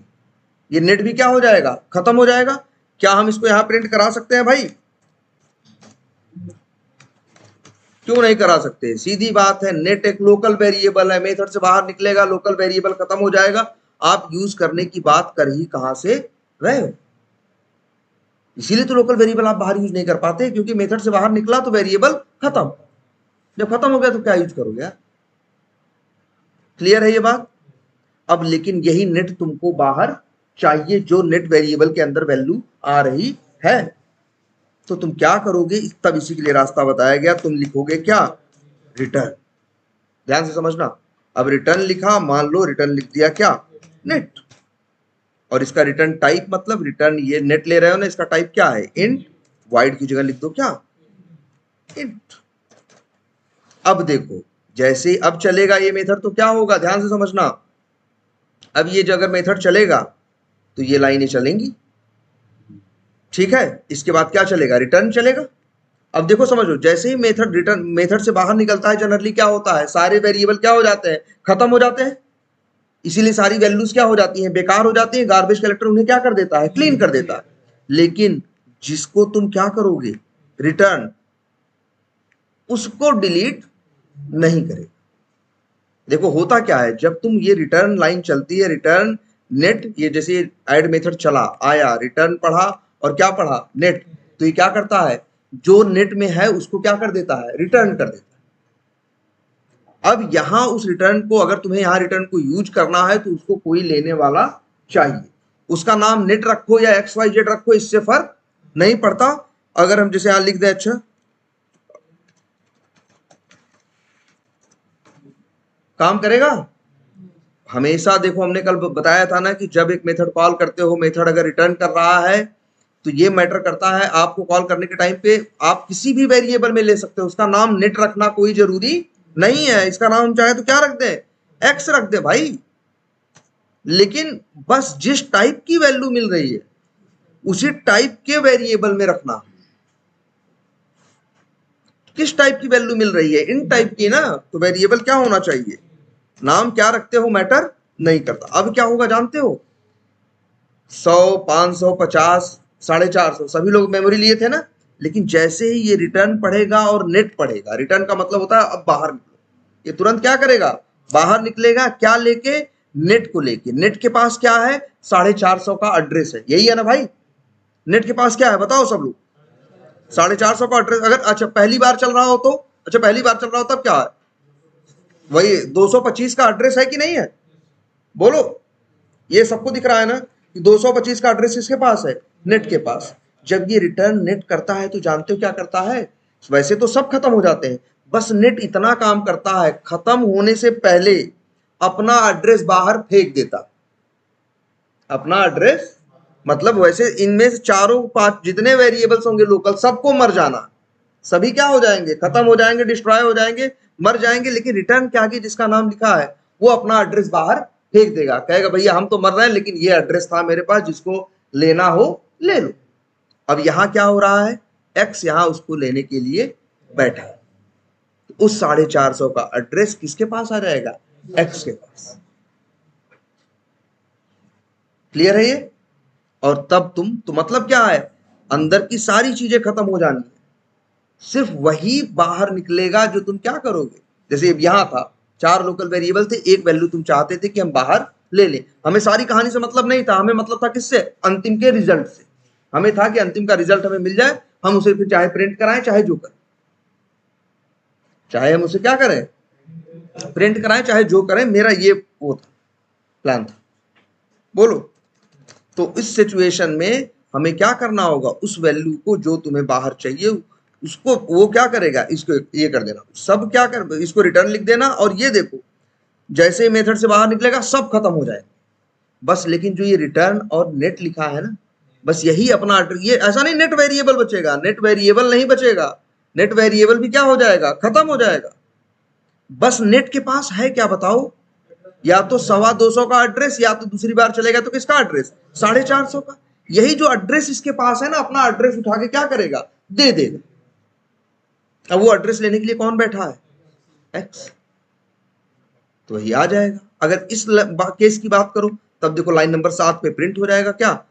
ये नेट भी क्या हो जाएगा, खत्म हो जाएगा। क्या हम इसको यहां प्रिंट करा सकते हैं भाई? क्यों नहीं करा सकते? सीधी बात है, नेट एक लोकल वेरिएबल है, मेथड से बाहर निकलेगा, लोकल वेरिएबल खत्म हो जाएगा। आप यूज करने की बात कर ही कहां से रहे हो? इसीलिए तो लोकल वेरिएबल आप बाहर यूज नहीं कर पाते, क्योंकि मेथड से बाहर निकला तो वेरिएबल खत्म। जब खत्म हो गया तो क्या यूज करोगे यार? क्लियर है ये बात? अब लेकिन यही नेट तुमको बाहर चाहिए, जो नेट वेरिएबल के अंदर वैल्यू आ रही है। तो तुम क्या करोगे? तब इसी के लिए रास्ता बताया गया, तुम लिखोगे क्या, रिटर्न। ध्यान से समझना। अब रिटर्न लिखा, मान लो रिटर्न लिख दिया क्या, नेट। और इसका रिटर्न टाइप मतलब रिटर्न, ये नेट ले रहे हो ना, इसका टाइप क्या है, इंट। वाइड की जगह लिख दो क्या, इंट। अब देखो, जैसे अब चलेगा ये मेथड तो क्या होगा, ध्यान से समझना। अब ये जो अगर मेथड चलेगा तो ये लाइनें चलेंगी, ठीक है। इसके बाद क्या चलेगा, रिटर्न चलेगा। अब देखो समझो, जैसे ही मेथड रिटर्न, मेथड से बाहर निकलता है, जनरली क्या होता है, सारे वेरिएबल क्या हो जाते हैं, खत्म हो जाते हैं। इसीलिए सारी वैल्यूज क्या हो जाती हैं, बेकार हो जाती हैं। गार्बेज कलेक्टर उन्हें क्या कर देता है, क्लीन कर देता है। लेकिन जिसको तुम क्या करोगे, रिटर्न, उसको डिलीट नहीं करेगा। देखो होता क्या है, जब तुम ये रिटर्न लाइन चलती है, रिटर्न नेट, ये जैसे ऐड मेथड चला, आया, रिटर्न पढ़ा और क्या पढ़ा, नेट। तो ये क्या करता है, जो नेट में है उसको क्या कर देता है, रिटर्न कर देता है। अब यहां उस रिटर्न को, अगर तुम्हें यहां रिटर्न को यूज करना है तो उसको कोई लेने वाला चाहिए। उसका नाम नेट रखो या XYZ रखो, इससे फर्क नहीं पड़ता। अगर हम जैसे यहां लिख दें, अच्छा काम करेगा हमेशा। देखो हमने कल बताया था ना कि जब एक मेथड कॉल करते हो, मेथड अगर रिटर्न कर रहा है तो ये मैटर करता है, आपको कॉल करने के टाइम पे आप किसी भी वेरिएबल में ले सकते हो, उसका नाम नेट रखना कोई जरूरी नहीं है। इसका नाम चाहे तो क्या रख दे, एक्स रख दे भाई। लेकिन बस जिस टाइप की वैल्यू मिल रही है उसी टाइप के वेरिएबल में रखना। किस टाइप की वैल्यू मिल रही है, इन टाइप की ना, तो वेरिएबल क्या होना चाहिए, नाम क्या रखते हो मैटर नहीं करता। अब क्या होगा जानते हो, 100, 500, 50, 450 सभी लोग मेमोरी लिए थे ना। लेकिन जैसे ही ये रिटर्न पढ़ेगा और नेट पढ़ेगा, रिटर्न का मतलब होता है अब बाहर निकलो, ये तुरंत क्या करेगा, बाहर निकलेगा, क्या लेके, नेट को लेके। नेट के पास क्या है, 450 का एड्रेस है, यही है ना भाई। नेट के पास क्या है बताओ सब लोग, 450 का एड्रेस। अगर अच्छा पहली बार चल रहा हो तो, अच्छा पहली बार चल रहा हो तब क्या है, वही 225 का एड्रेस है कि नहीं है, बोलो। ये सबको दिख रहा है ना कि 225 का एड्रेस किसके पास है, नेट के पास। जब ये रिटर्न नेट करता है तो जानते हो क्या करता है, वैसे तो सब खत्म हो जाते हैं, बस नेट इतना काम करता है, खत्म होने से पहले अपना एड्रेस बाहर फेंक देता। अपना एड्रेस मतलब वैसे इनमें से चारों पांच जितने वेरिएबल्स होंगे लोकल, सबको मर जाना, सभी क्या हो जाएंगे, खत्म हो जाएंगे, डिस्ट्रॉय हो जाएंगे, मर जाएंगे। लेकिन रिटर्न के आगे जिसका नाम लिखा है वो अपना एड्रेस बाहर फेंक देगा, कहेगा भैया हम तो मर रहे हैं लेकिन ये एड्रेस था मेरे पास, जिसको लेना हो ले लो। अब यहां क्या हो रहा है, एक्स यहां उसको लेने के लिए बैठा है, तो उस 450 का एड्रेस किसके पास आ जाएगा, एक्स के पास। क्लियर है ये? और तब तुम तो मतलब क्या है, अंदर की सारी चीजें खत्म हो जानी है, सिर्फ वही बाहर निकलेगा जो तुम क्या करोगे। जैसे यहां था, 4 लोकल वेरिएबल थे, एक वैल्यू तुम चाहते थे कि हम बाहर ले लें। हमें सारी कहानी से मतलब नहीं था, हमें मतलब था किससे, अंतिम के रिजल्ट से। हमें था कि अंतिम का रिजल्ट हमें मिल जाए, हम उसे फिर चाहे प्रिंट कराएं चाहे जो करें, चाहे हम उसे क्या करें, प्रिंट कराएं चाहे जो करें। मेरा ये वो था, प्लान था, बोलो। तो इस सिचुएशन में हमें क्या करना होगा, उस वैल्यू को जो तुम्हें बाहर चाहिए उसको वो क्या करेगा, इसको ये कर देना, सब क्या कर, इसको रिटर्न लिख देना। और ये देखो जैसे ही मेथड से बाहर निकलेगा सब खत्म हो जाएगा बस। लेकिन जो ये रिटर्न और नेट लिखा है ना, बस यही अपना, ये ऐसा नहीं नेट वेरिएबल बचेगा, नेट वेरिएबल नहीं बचेगा, नेट वेरिएबल भी क्या हो जाएगा, खत्म हो जाएगा। बस नेट के पास है क्या बताओ, या तो 225 का एड्रेस, या तो दूसरी बार चलेगा तो किसका एड्रेस, 450 का। यही जो एड्रेस इसके पास है ना, अपना एड्रेस उठा के क्या करेगा, दे देगा। अब वो एड्रेस लेने के लिए कौन बैठा है, एक्स, तो वही आ जाएगा। अगर इस केस की बात करो तब देखो लाइन नंबर 7 पे प्रिंट हो जाएगा क्या,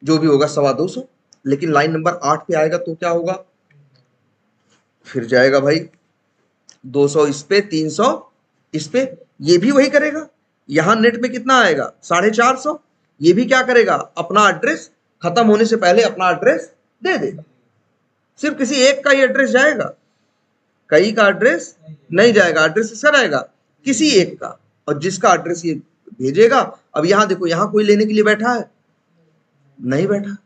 जो भी होगा 225, लेकिन लाइन नंबर 8 पे आएगा तो क्या होगा, फिर जाएगा भाई 200 इस पे, 300 इस पे, ये भी वही करेगा। यहां नेट में कितना आएगा, 450, ये भी क्या करेगा, अपना एड्रेस खत्म होने से पहले अपना एड्रेस दे देगा। सिर्फ किसी एक का ही एड्रेस जाएगा, कई का एड्रेस नहीं जाएगा, एड्रेस किसका रहेगा, किसी एक का। और जिसका एड्रेस ये भेजेगा, अब यहां देखो, यहां कोई लेने के लिए बैठा है, नहीं बैठा,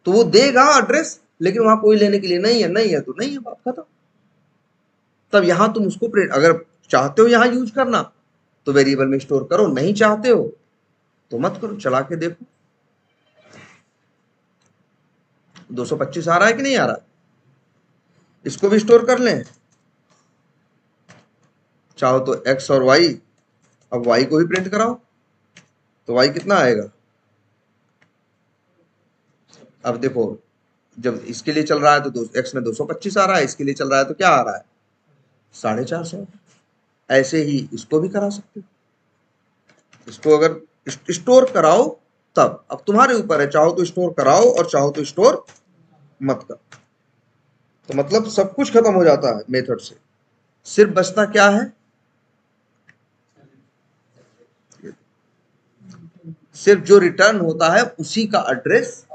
तो वो देगा एड्रेस, लेकिन वहां कोई लेने के लिए नहीं है, नहीं है तो नहीं है, बात खत्म। तब यहां तुम उसको प्रिंट, अगर चाहते हो यहां यूज करना तो वेरिएबल में स्टोर करो, नहीं चाहते हो तो मत करो। चला के देखो 225 आ रहा है कि नहीं आ रहा, इसको भी स्टोर कर लें, चाहो तो x और y, अब y को भी प्रिंट कराओ तो y कितना आएगा। अब देखो जब इसके लिए चल रहा है तो x में 225 आ रहा है, इसके लिए चल रहा है तो क्या आ रहा है, 450। ऐसे ही इसको भी करा सकते हो, इसको अगर स्टोर कराओ तब, अब तुम्हारे ऊपर है, चाहो तो स्टोर कराओ और चाहो तो स्टोर मत करो। तो मतलब सब कुछ खत्म हो जाता है मेथड से, सिर्फ बचता क्या है, सिर्फ जो रिटर्न होता है उसी का एड्रेस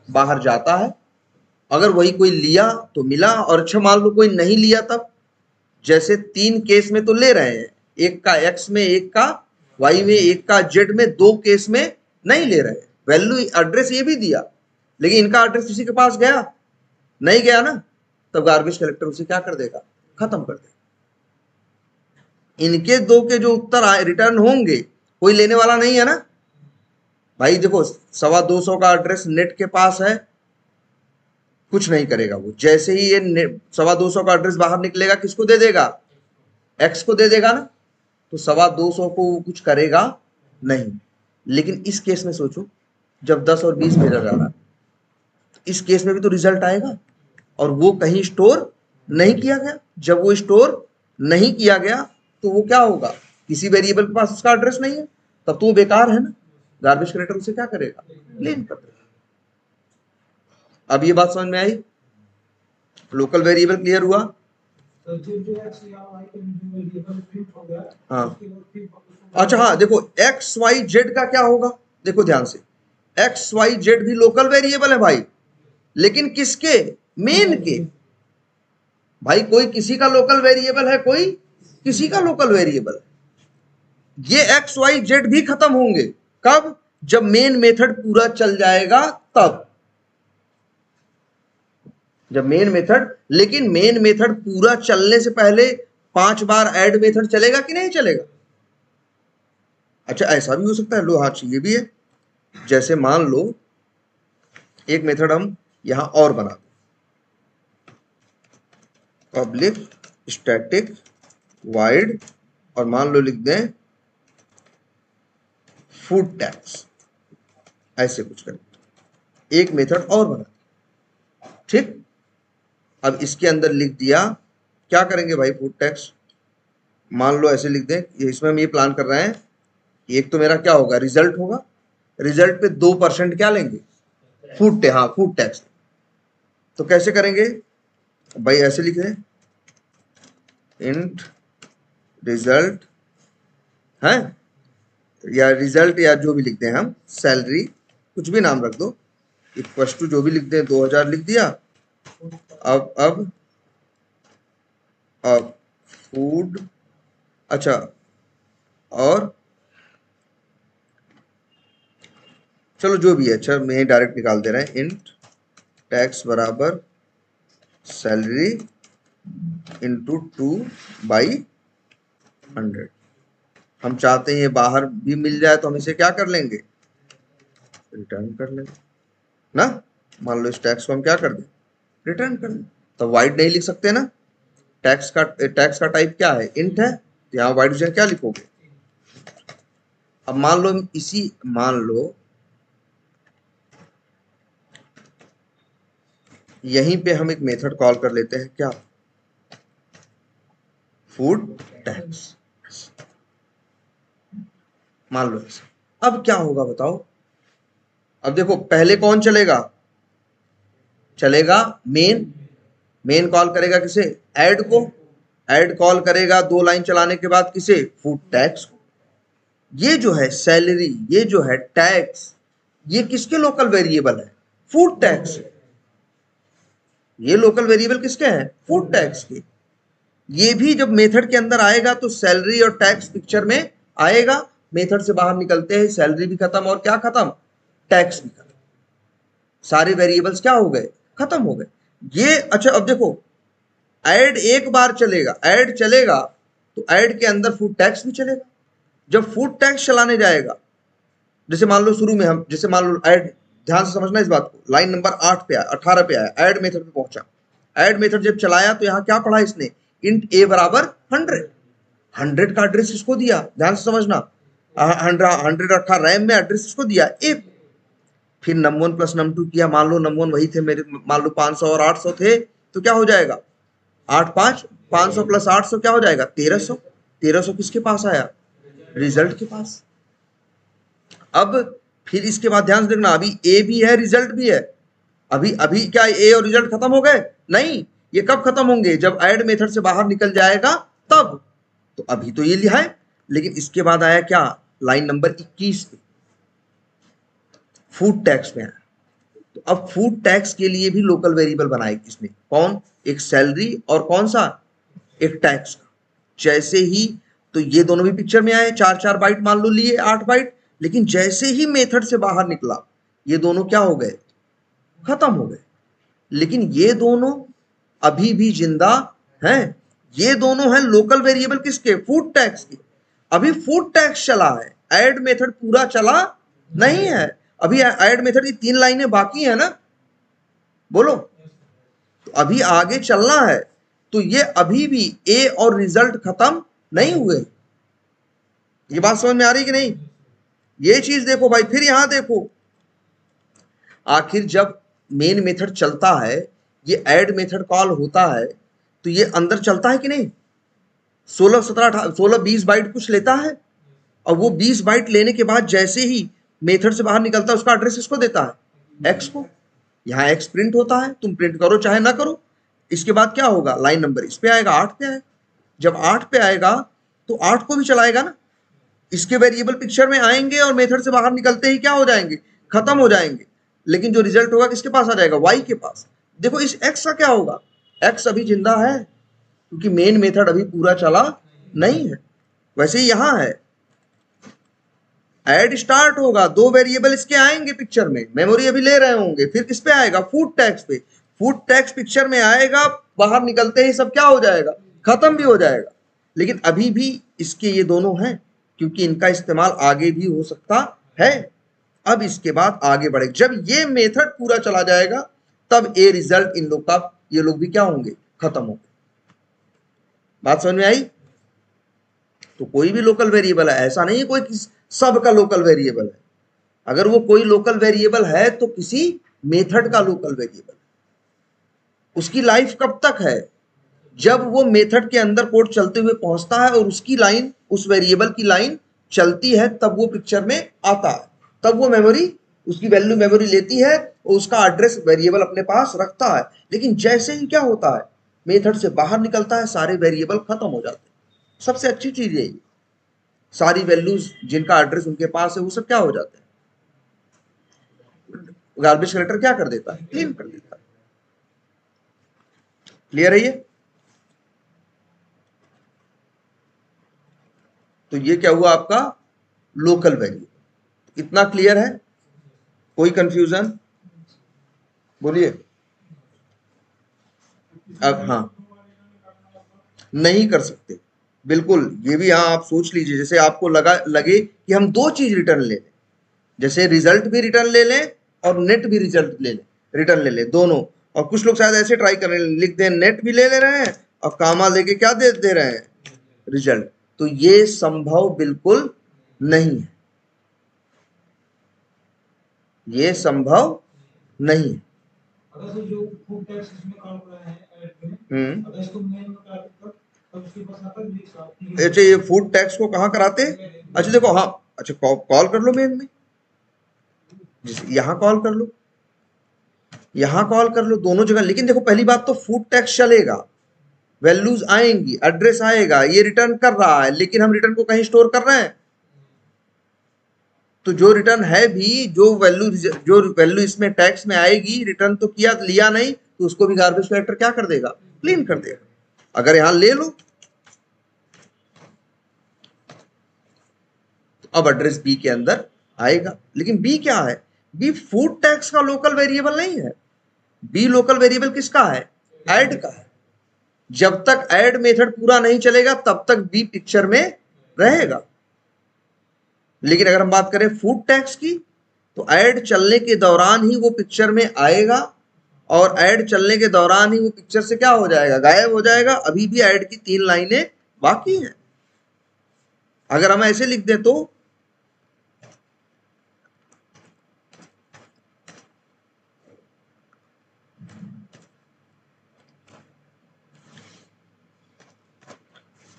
बाहर जाता है। अगर वही कोई लिया तो मिला, और अच्छा मान लो कोई नहीं लिया तब, जैसे 3 केस में तो ले रहे हैं, एक का x में, एक का y में, एक का z में, 2 केस में नहीं ले रहे, वैल्यू एड्रेस ये भी दिया, लेकिन इनका एड्रेस किसी के पास गया नहीं गया ना, तब गार्बेज कलेक्टर उसे क्या कर देगा, खत्म कर देगा। इनके 2 के जो उत्तर आए रिटर्न होंगे, कोई लेने वाला नहीं है ना भाई। देखो 225 का एड्रेस नेट के पास है, कुछ नहीं करेगा वो, जैसे ही ये 225 का एड्रेस बाहर निकलेगा किसको दे देगा, एक्स को दे देगा ना, तो 225 को वो कुछ करेगा नहीं। लेकिन इस केस में सोचो, जब 10 और 20 भेजा जा रहा है, इस केस में भी तो रिजल्ट आएगा, और वो कहीं स्टोर नहीं किया गया। जब वो स्टोर नहीं किया गया तो वो क्या होगा, किसी वेरिएबल के पास उसका एड्रेस नहीं है, तब तो वो बेकार है ना, गार्बेज कलेक्टर उसे क्या करेगा, क्लीन कर देगा। अब ये बात समझ में आई, लोकल वेरिएबल क्लियर हुआ। हाँ अच्छा, हाँ देखो एक्स वाई जेड का क्या होगा, देखो ध्यान से, एक्स वाई जेड भी लोकल वेरिएबल है भाई, लेकिन किसके, मेन के। भाई कोई किसी का लोकल वेरिएबल है, कोई किसी का लोकल वेरिएबल है। ये एक्स वाई जेड भी खत्म होंगे कब, जब मेन मेथड पूरा चल जाएगा तब, जब मेन मेथड, लेकिन मेन मेथड पूरा चलने से पहले 5 बार ऐड मेथड चलेगा कि नहीं चलेगा। अच्छा ऐसा भी हो सकता है, लो हाँ ये भी है, जैसे मान लो एक मेथड हम यहां और बना दें, पब्लिक स्टैटिक वाइड, और मान लो लिख दें फूड टैक्स, ऐसे कुछ करें, एक मेथड और बना, ठीक। अब इसके अंदर लिख दिया, क्या करेंगे भाई, फूड टैक्स, मान लो ऐसे लिख दें, इसमें हम ये प्लान कर रहे हैं, एक तो मेरा क्या होगा, रिजल्ट होगा, रिजल्ट पे 2% क्या लेंगे, फूड, हाँ फूड टैक्स। तो कैसे करेंगे भाई, ऐसे लिख दें इंट रिजल्ट है, या रिजल्ट, या जो भी लिखते हैं हम, सैलरी, कुछ भी नाम रख दो, इक्वल टू जो भी लिख दें, 2000 लिख दिया। अब फूड, अच्छा, और चलो जो भी है, अच्छा मैं डायरेक्ट निकाल दे रहे हैं, इंट टैक्स बराबर सैलरी इंटू 2/100। हम चाहते हैं ये बाहर भी मिल जाए, तो हम इसे क्या कर लेंगे, रिटर्न कर लेंगे ना। मान लो इस टैक्स को हम क्या कर दें, रिटर्न कर लें, तो वाइड नहीं लिख सकते ना, टैक्स का टाइप क्या है, इंट है, तो यहाँ वाइड क्या लिखोगे, अब मान लो मान लो यहीं पे हम एक मेथड कॉल कर लेते हैं, क्या, फूड टैक्स, मान लो ऐसा। अब क्या होगा बताओ, अब देखो पहले कौन चलेगा, चलेगा मेन कॉल करेगा किसे, ऐड को, ऐड कॉल करेगा 2 लाइन चलाने के बाद किसे, फूड टैक्स को। ये जो है सैलरी, ये जो है टैक्स, ये किसके लोकल वेरिएबल है, फूड टैक्स। ये लोकल वेरिएबल किसके हैं, फूड टैक्स के। ये भी जब मेथड के अंदर आएगा तो सैलरी और टैक्स पिक्चर में आएगा, मेथड से बाहर निकलते हैं सैलरी भी खत्म और क्या खत्म, टैक्स भी खत्म, सारे वेरिएबल्स क्या हो गए, खत्म हो गए। ये अच्छा अब देखो, ऐड एक बार चलेगा, ऐड चलेगा तो ऐड के अंदर फूड टैक्स भी चलेगा। जब फूड टैक्स चलाने जाएगा, जैसे मान लो शुरू में हम, जैसे मान लो ऐड, ध्यान से समझना इस बात को, लाइन नंबर 8 पे आया, 18 पे आया, ऐड मेथड पे पहुंचा, ऐड मेथड जब चलाया तो यहां क्या पढ़ा इसने, इंट ए बराबर 100 का एड्रेस इसको दिया, ध्यान से समझना, 100 रखा रैम में, एड्रेस इसको दिया ए। फिर num1 प्लस num2 किया, मान लो num1 वही थे मेरे, मान लो 500 और 800 थे, तो क्या हो जाएगा, 8 5 500 प्लस 800 क्या हो जाएगा, 1300। 1300 किसके पास आया, रिजल्ट के पास। अब फिर इसके बाद ध्यान से देखना, अभी ए भी है रिजल्ट भी है, अभी अभी क्या ए और रिजल्ट खत्म हो गए, नहीं, ये कब खत्म होंगे, जब ऐड मेथड से बाहर निकल जाएगा तब। तो अभी तो ये लिखा है, लेकिन इसके बाद आया क्या, लाइन नंबर 21 पे फूड टैक्स में आया। तो अब फूड टैक्स के लिए भी लोकल वेरिएबल बनाए इसने, कौन, एक सैलरी और कौन सा, एक टैक्स का। जैसे ही तो ये दोनों भी पिक्चर में आए, 4 बाइट मान लो लिए, 8 बाइट, लेकिन जैसे ही मेथड से बाहर निकला ये दोनों क्या हो गए, खत्म हो गए। लेकिन ये दोनों अभी भी जिंदा हैं, ये दोनों हैं लोकल वेरिएबल किसके, फूड टैक्स के। अभी फूड टैक्स चला है, ऐड मेथड पूरा चला नहीं है, अभी ऐड मेथड की 3 लाइनें बाकी है ना, बोलो, तो अभी आगे चलना है। तो ये अभी भी ए और रिजल्ट खत्म नहीं हुए। ये बात समझ में आ रही कि नहीं, ये चीज देखो भाई, फिर यहां देखो, आखिर जब मेन मेथड चलता है, ये ऐड मेथड कॉल होता है, तो ये अंदर चलता है कि नहीं, 16 17 16 20 बाइट कुछ लेता है, और वो 20 बाइट लेने के बाद जैसे ही मेथड से बाहर निकलता है उसका एड्रेस इसको देता है, एक्स को। यहाँ एक्स प्रिंट होता है, तुम प्रिंट करो चाहे ना करो। इसके बाद क्या होगा, लाइन नंबर इस पे आएगा, 8 पे आएगा। जब 8 पे आएगा तो 8 को भी चलाएगा ना, इसके वेरिएबल पिक्चर में आएंगे और मेथड से बाहर निकलते ही क्या हो जाएंगे, खत्म हो जाएंगे। लेकिन जो रिजल्ट होगा किसके पास आ जाएगा, वाई के पास। देखो इस एक्स का क्या होगा, एक्स अभी जिंदा है क्योंकि मेन मेथड अभी पूरा चला नहीं है। वैसे ही यहां है, ऐड स्टार्ट होगा, 2 वेरिएबल इसके आएंगे पिक्चर में, मेमोरी अभी ले रहे होंगे, फिर किस पे आएगा, फूड टैक्स पे। फूड टैक्स पिक्चर में आएगा, बाहर निकलते ही सब क्या हो जाएगा, खत्म भी हो जाएगा। लेकिन अभी भी इसके ये दोनों हैं क्योंकि इनका इस्तेमाल आगे भी हो सकता है। अब इसके बाद आगे बढ़े, जब ये मेथड पूरा चला जाएगा तब ए रिजल्ट इन लोग का, ये लोग भी क्या होंगे, खत्म होंगे। बात समझ में आई। तो कोई भी लोकल वेरिएबल है, ऐसा नहीं है कोई सब का लोकल वेरिएबल है। अगर वो कोई लोकल वेरिएबल है तो किसी मेथड का लोकल वेरिएबल। उसकी लाइफ कब तक है, जब वो मेथड के अंदर कोड चलते हुए पहुंचता है और उसकी लाइन, उस वेरिएबल की लाइन चलती है, तब वो पिक्चर में आता है, तब वो मेमोरी, उसकी वैल्यू मेमोरी लेती है और उसका एड्रेस वेरिएबल अपने पास रखता है। लेकिन जैसे ही क्या होता है, मेथड से बाहर निकलता है, सारे वेरिएबल खत्म हो जाते हैं। सबसे अच्छी चीज यही, सारी वैल्यूज जिनका एड्रेस उनके पास है वो सब क्या हो जाते हैं, गार्बेज कलेक्टर क्या कर देता है, क्लीन कर देता है। क्लियर है ये। तो ये क्या हुआ आपका लोकल वेरिएबल। इतना क्लियर है, कोई कंफ्यूजन, बोलिए। अब हाँ, नहीं कर सकते, बिल्कुल। ये भी हाँ आप सोच लीजिए, जैसे आपको लगे कि हम 2 चीज रिटर्न ले लें, जैसे रिजल्ट भी रिटर्न ले लें और नेट भी रिजल्ट ले लें, रिटर्न ले लें दोनों। और कुछ लोग शायद ऐसे ट्राई कर रहे हैं, लिख दें नेट भी ले रहे हैं और कामा लेके क्या दे रहे हैं, रिजल्ट। तो ये संभव बिल्कुल नहीं है, ये संभव नहीं है। अगर सर जो फूड टैक्स इसमें काट रहा है ऐड में, अगर इसको मेन में काट तब उसके पास आता है। अच्छा, ये फूड टैक्स को कहाँ कराते? अच्छा देखो, हाँ, अच्छा कॉल कर लो मेन में, यहाँ कॉल कर लो, यहाँ कॉल कर लो, दोनों जगह। लेकिन देखो, पहली बात तो फूड टैक्स चलेगा, वैल्यूज आएंगी, एड्रेस आएगा, ये रिटर्न कर रहा है, लेकिन हम रिटर्न को कहीं स्टोर कर रहे हैं। तो जो रिटर्न है भी, जो वैल्यू इसमें टैक्स में आएगी, रिटर्न तो किया, लिया नहीं, तो उसको भी गार्बेज कलेक्टर क्या कर देगा? क्लीन कर देगा। अगर यहां ले लो, तो अब एड्रेस बी के अंदर आएगा। लेकिन बी क्या है? बी फूड टैक्स का लोकल वेरिएबल नहीं है। बी लोकल वेरिएबल किसका है? ऐड का है। जब तक ऐड मेथड पूरा नहीं चलेगा तब तक बी पिक्चर में रहेगा। लेकिन अगर हम बात करें फूड टैक्स की, तो ऐड चलने के दौरान ही वो पिक्चर में आएगा, और ऐड चलने के दौरान ही वो पिक्चर से क्या हो जाएगा? गायब हो जाएगा। अभी भी ऐड की 3 लाइनें बाकी हैं। अगर हम ऐसे लिख दें तो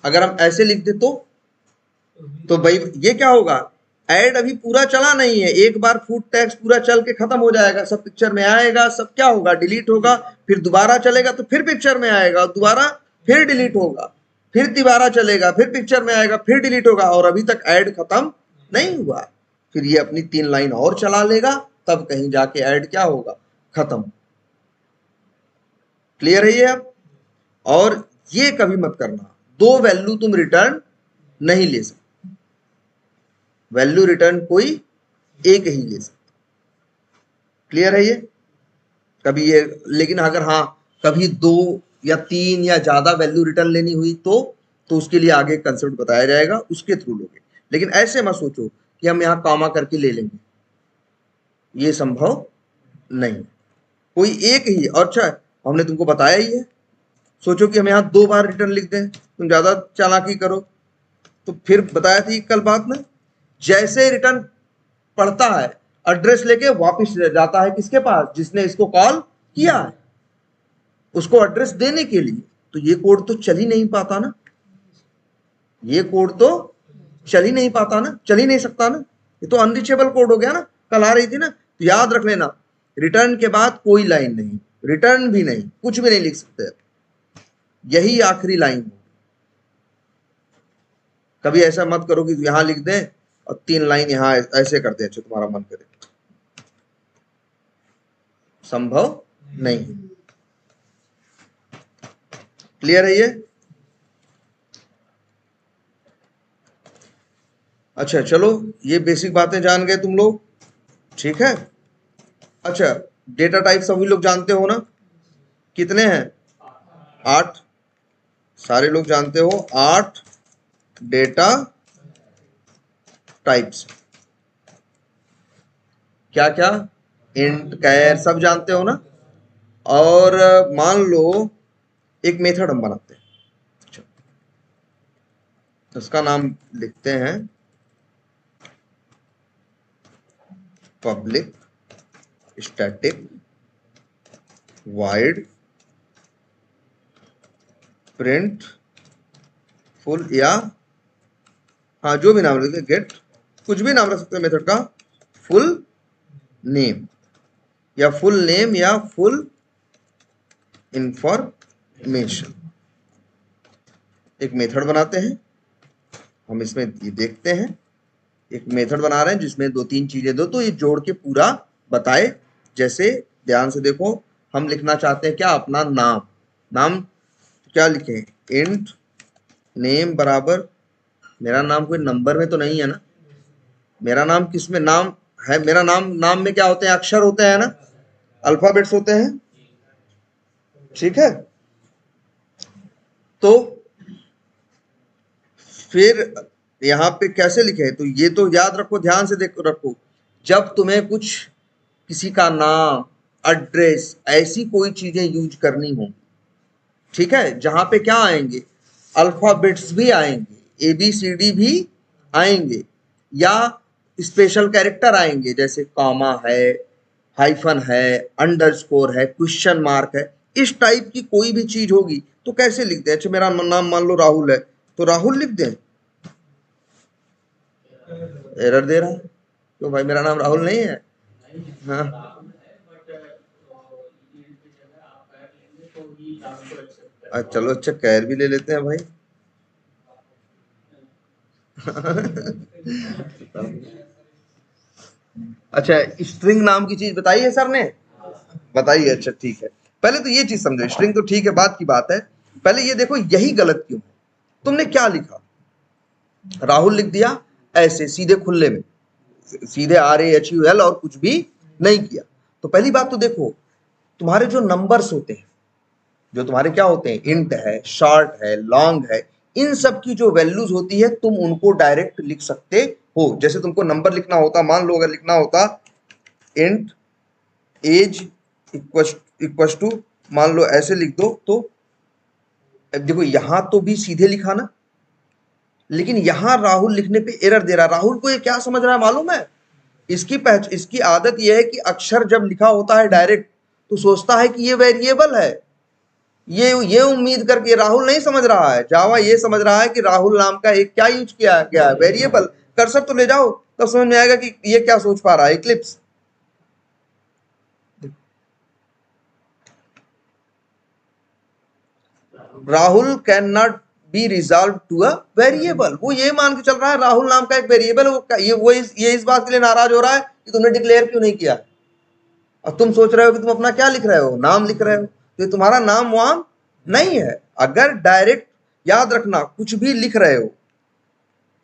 अगर हम ऐसे लिख दें तो भाई ये क्या होगा? ऐड अभी पूरा चला नहीं है। एक बार फूड टैक्स पूरा चल के खत्म हो जाएगा, सब पिक्चर में आएगा, सब क्या होगा? डिलीट होगा। फिर दोबारा चलेगा तो फिर पिक्चर में आएगा, दोबारा फिर डिलीट होगा, फिर दोबारा चलेगा, फिर पिक्चर में आएगा, फिर डिलीट होगा, और अभी तक ऐड खत्म नहीं हुआ। फिर ये अपनी 3 लाइन और चला लेगा, तब कहीं जाके ऐड क्या होगा? खत्म। क्लियर है ये अब? और ये कभी मत करना, 2 वैल्यू तुम रिटर्न नहीं ले सकते। वैल्यू रिटर्न कोई एक ही ले सकता। क्लियर है ये? कभी ये, लेकिन अगर हाँ कभी 2 या 3 या ज्यादा वैल्यू रिटर्न लेनी हुई तो उसके लिए आगे कंसेप्ट बताया जाएगा, उसके थ्रू लोगे। लेकिन ऐसे मत सोचो कि हम यहाँ कॉमा करके ले लेंगे, ये संभव नहीं। कोई एक ही, और अच्छा हमने तुमको बताया ही है। सोचो कि हम यहाँ 2 बार रिटर्न लिख दें, तुम ज्यादा चालाकी करो। तो फिर बताया थी कल बात में, जैसे रिटर्न पढ़ता है, एड्रेस लेके वापस जाता है किसके पास? जिसने इसको कॉल किया है, उसको एड्रेस देने के लिए। तो ये कोड तो चल ही नहीं पाता ना, ये कोड तो चल ही नहीं पाता ना, चल ही नहीं सकता ना। ये तो अनरीचेबल कोड हो गया ना, कल आ रही थी ना। तो याद रख लेना, रिटर्न के बाद कोई लाइन नहीं, रिटर्न भी नहीं, कुछ भी नहीं लिख सकते, यही आखिरी लाइन हो। कभी ऐसा मत करो कि यहां लिख दें और 3 लाइन यहां ऐसे कर दें, अच्छा तुम्हारा मन करे, संभव नहीं। क्लियर है ये? अच्छा चलो, ये बेसिक बातें जान गए तुम लोग, ठीक है। अच्छा, डेटा टाइप सभी लोग जानते हो ना? कितने हैं? 8। सारे लोग जानते हो 8 डेटा टाइप्स। क्या क्या? इंट, कैर, सब जानते हो ना? और मान लो एक मेथड हम बनाते हैं, अच्छा, उसका नाम लिखते हैं public static wide print full, या हाँ जो भी नाम रखते हैं, गेट, कुछ भी नाम रख सकते हैं मेथड का, फुल नेम या फुल नेम या फुल इंफॉर्मेशन। एक मेथड बनाते हैं हम, इसमें ये देखते हैं, एक मेथड बना रहे हैं जिसमें 2-3 चीजें दो, तो ये जोड़ के पूरा बताए। जैसे ध्यान से देखो, हम लिखना चाहते हैं क्या? अपना नाम। नाम क्या लिखें? इंट नेम बराबर, मेरा नाम कोई नंबर में तो नहीं है ना? मेरा नाम किस में नाम है? मेरा नाम में क्या होते हैं? अक्षर होते हैं ना, अल्फाबेट्स होते हैं, ठीक है। तो फिर यहाँ पे कैसे लिखे? तो ये तो याद रखो, ध्यान से देखो, रखो, जब तुम्हें कुछ किसी का नाम, एड्रेस, ऐसी कोई चीजें यूज करनी हो, ठीक है, जहां पे क्या आएंगे? अल्फाबेट्स भी आएंगे, ABCD भी आएंगे, या स्पेशल कैरेक्टर आएंगे, जैसे कॉमा है, हाइफन है, अंडरस्कोर है, क्वेश्चन मार्क है, इस टाइप की कोई भी चीज होगी तो कैसे लिख दें? अच्छा मेरा नाम मान लो राहुल है तो राहुल लिख दें, एरर दे रहा है क्यों भाई? मेरा नाम राहुल नहीं है। हाँ चलो अच्छा कैर भी ले लेते हैं भाई। अच्छा स्ट्रिंग नाम की चीज बताई है सर ने, बताइए। अच्छा ठीक है, पहले तो ये चीज समझो, स्ट्रिंग तो ठीक है, बात की बात है, पहले ये देखो यही गलत क्यों? तुमने क्या लिखा? राहुल लिख दिया ऐसे सीधे खुले में, सीधे RAHUL और कुछ भी नहीं किया। तो पहली बात तो देखो, तुम्हारे जो नंबर्स होते हैं, जो तुम्हारे क्या होते हैं, इंट है, शॉर्ट है, लॉन्ग है, इन सब की जो वैल्यूज होती है तुम उनको डायरेक्ट लिख सकते हो। जैसे तुमको नंबर लिखना होता, मान लो अगर लिखना होता इंट एज इक्वल टू, मान लो ऐसे लिख दो, तो देखो यहां तो भी सीधे लिखा ना, लेकिन यहां राहुल लिखने पे एरर दे रहा है। राहुल को ये क्या समझ रहा है मालूम है? इसकी आदत यह है कि अक्षर जब लिखा होता है डायरेक्ट तो सोचता है कि ये वेरिएबल है। ये उम्मीद करके राहुल नहीं समझ रहा है, जावा ये समझ रहा है कि राहुल नाम का एक क्या यूज किया गया है, वेरिएबल। कर्सर तो ले जाओ तब समझ में आएगा कि ये क्या सोच पा रहा है Eclipse. Rahul cannot be resolve to a variable. वो ये मान के चल रहा है राहुल नाम का एक वेरिएबल, ये इस बात के लिए नाराज हो रहा है कि तुमने डिक्लेयर क्यों नहीं किया। और तुम सोच रहे हो कि तुम अपना क्या लिख रहे हो, नाम लिख रहे हो, तो तुम्हारा नाम वहां नहीं है। अगर डायरेक्ट, याद रखना, कुछ भी लिख रहे हो,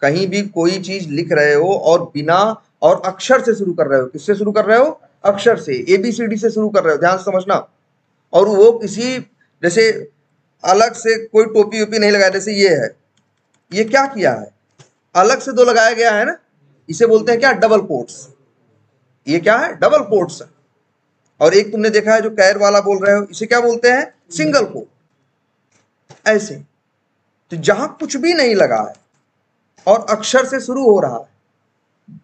कहीं भी कोई चीज लिख रहे हो और बिना, और अक्षर से शुरू कर रहे हो, किससे शुरू कर रहे हो? अक्षर से, ABCD से शुरू कर रहे हो, ध्यान से समझना। और वो किसी, जैसे अलग से कोई टोपी वोपी नहीं लगाया, जैसे ये है, ये क्या किया है, अलग से दो लगाया गया है ना, इसे बोलते हैं क्या? Double quotes. ये क्या है? डबल कोट्स है। और एक तुमने देखा है जो कैर वाला बोल रहे हो, इसे क्या बोलते हैं? Single quote. ऐसे तो जहां कुछ भी नहीं लगा है और अक्षर से शुरू हो रहा है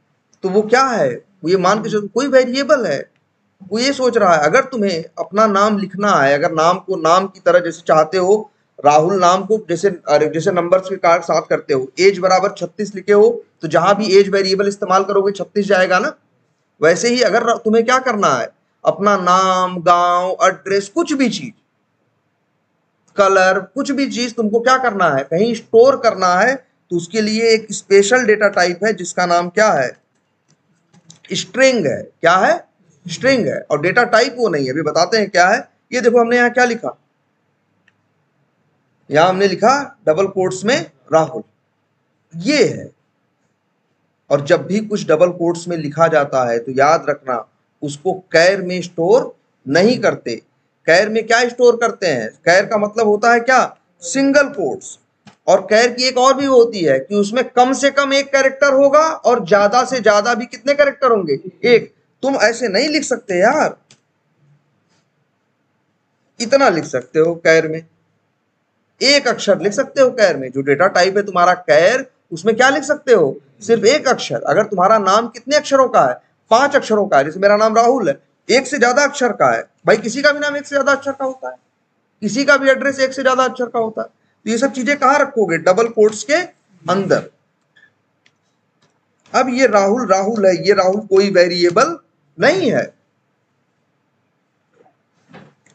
तो वो क्या है? वो ये मान के चलो कोई वेरिएबल है। वो ये सोच रहा है अगर तुम्हें अपना नाम लिखना है, अगर नाम को नाम की तरह जैसे चाहते हो, राहुल नाम को जैसे नंबर्स के साथ करते हो, एज बराबर 36 लिखे हो, तो जहां भी एज वेरिएबल इस्तेमाल करोगे 36 जाएगा ना। वैसे ही अगर तुम्हें क्या करना है, अपना नाम, गांव, एड्रेस, कुछ भी चीज, कलर, कुछ भी चीज तुमको क्या करना है, कहीं स्टोर करना है, तो उसके लिए एक स्पेशल डेटा टाइप है जिसका नाम क्या है? स्ट्रिंग है। क्या है? स्ट्रिंग है। और डेटा टाइप वो नहीं है, अभी बताते हैं क्या है। ये देखो हमने यहां क्या लिखा, यहां हमने लिखा डबल कोट्स में राहुल, ये है। और जब भी कुछ डबल कोट्स में लिखा जाता है तो याद रखना उसको कैर में स्टोर नहीं करते। कैर में क्या स्टोर करते हैं? कैर का मतलब होता है क्या? Single quotes. और कैर की एक और भी होती है कि उसमें कम से कम एक कैरेक्टर होगा और ज्यादा से ज्यादा भी कितने कैरेक्टर होंगे? एक। तुम ऐसे नहीं लिख सकते यार, इतना लिख सकते हो कैर में, एक अक्षर लिख सकते हो कैर में। जो डेटा टाइप है तुम्हारा कैर, उसमें क्या लिख सकते हो? सिर्फ एक अक्षर। अगर तुम्हारा नाम कितने अक्षरों का है? 5 अक्षरों का है, जैसे मेरा नाम राहुल है, एक से ज्यादा अक्षर का है भाई, किसी का भी नाम एक से ज्यादा अक्षर का होता है, किसी का भी एड्रेस एक से ज्यादा अक्षर का होता है। तो ये सब चीजें कहां रखोगे? डबल कोट्स के अंदर। अब ये राहुल राहुल है, ये राहुल कोई वेरिएबल नहीं है।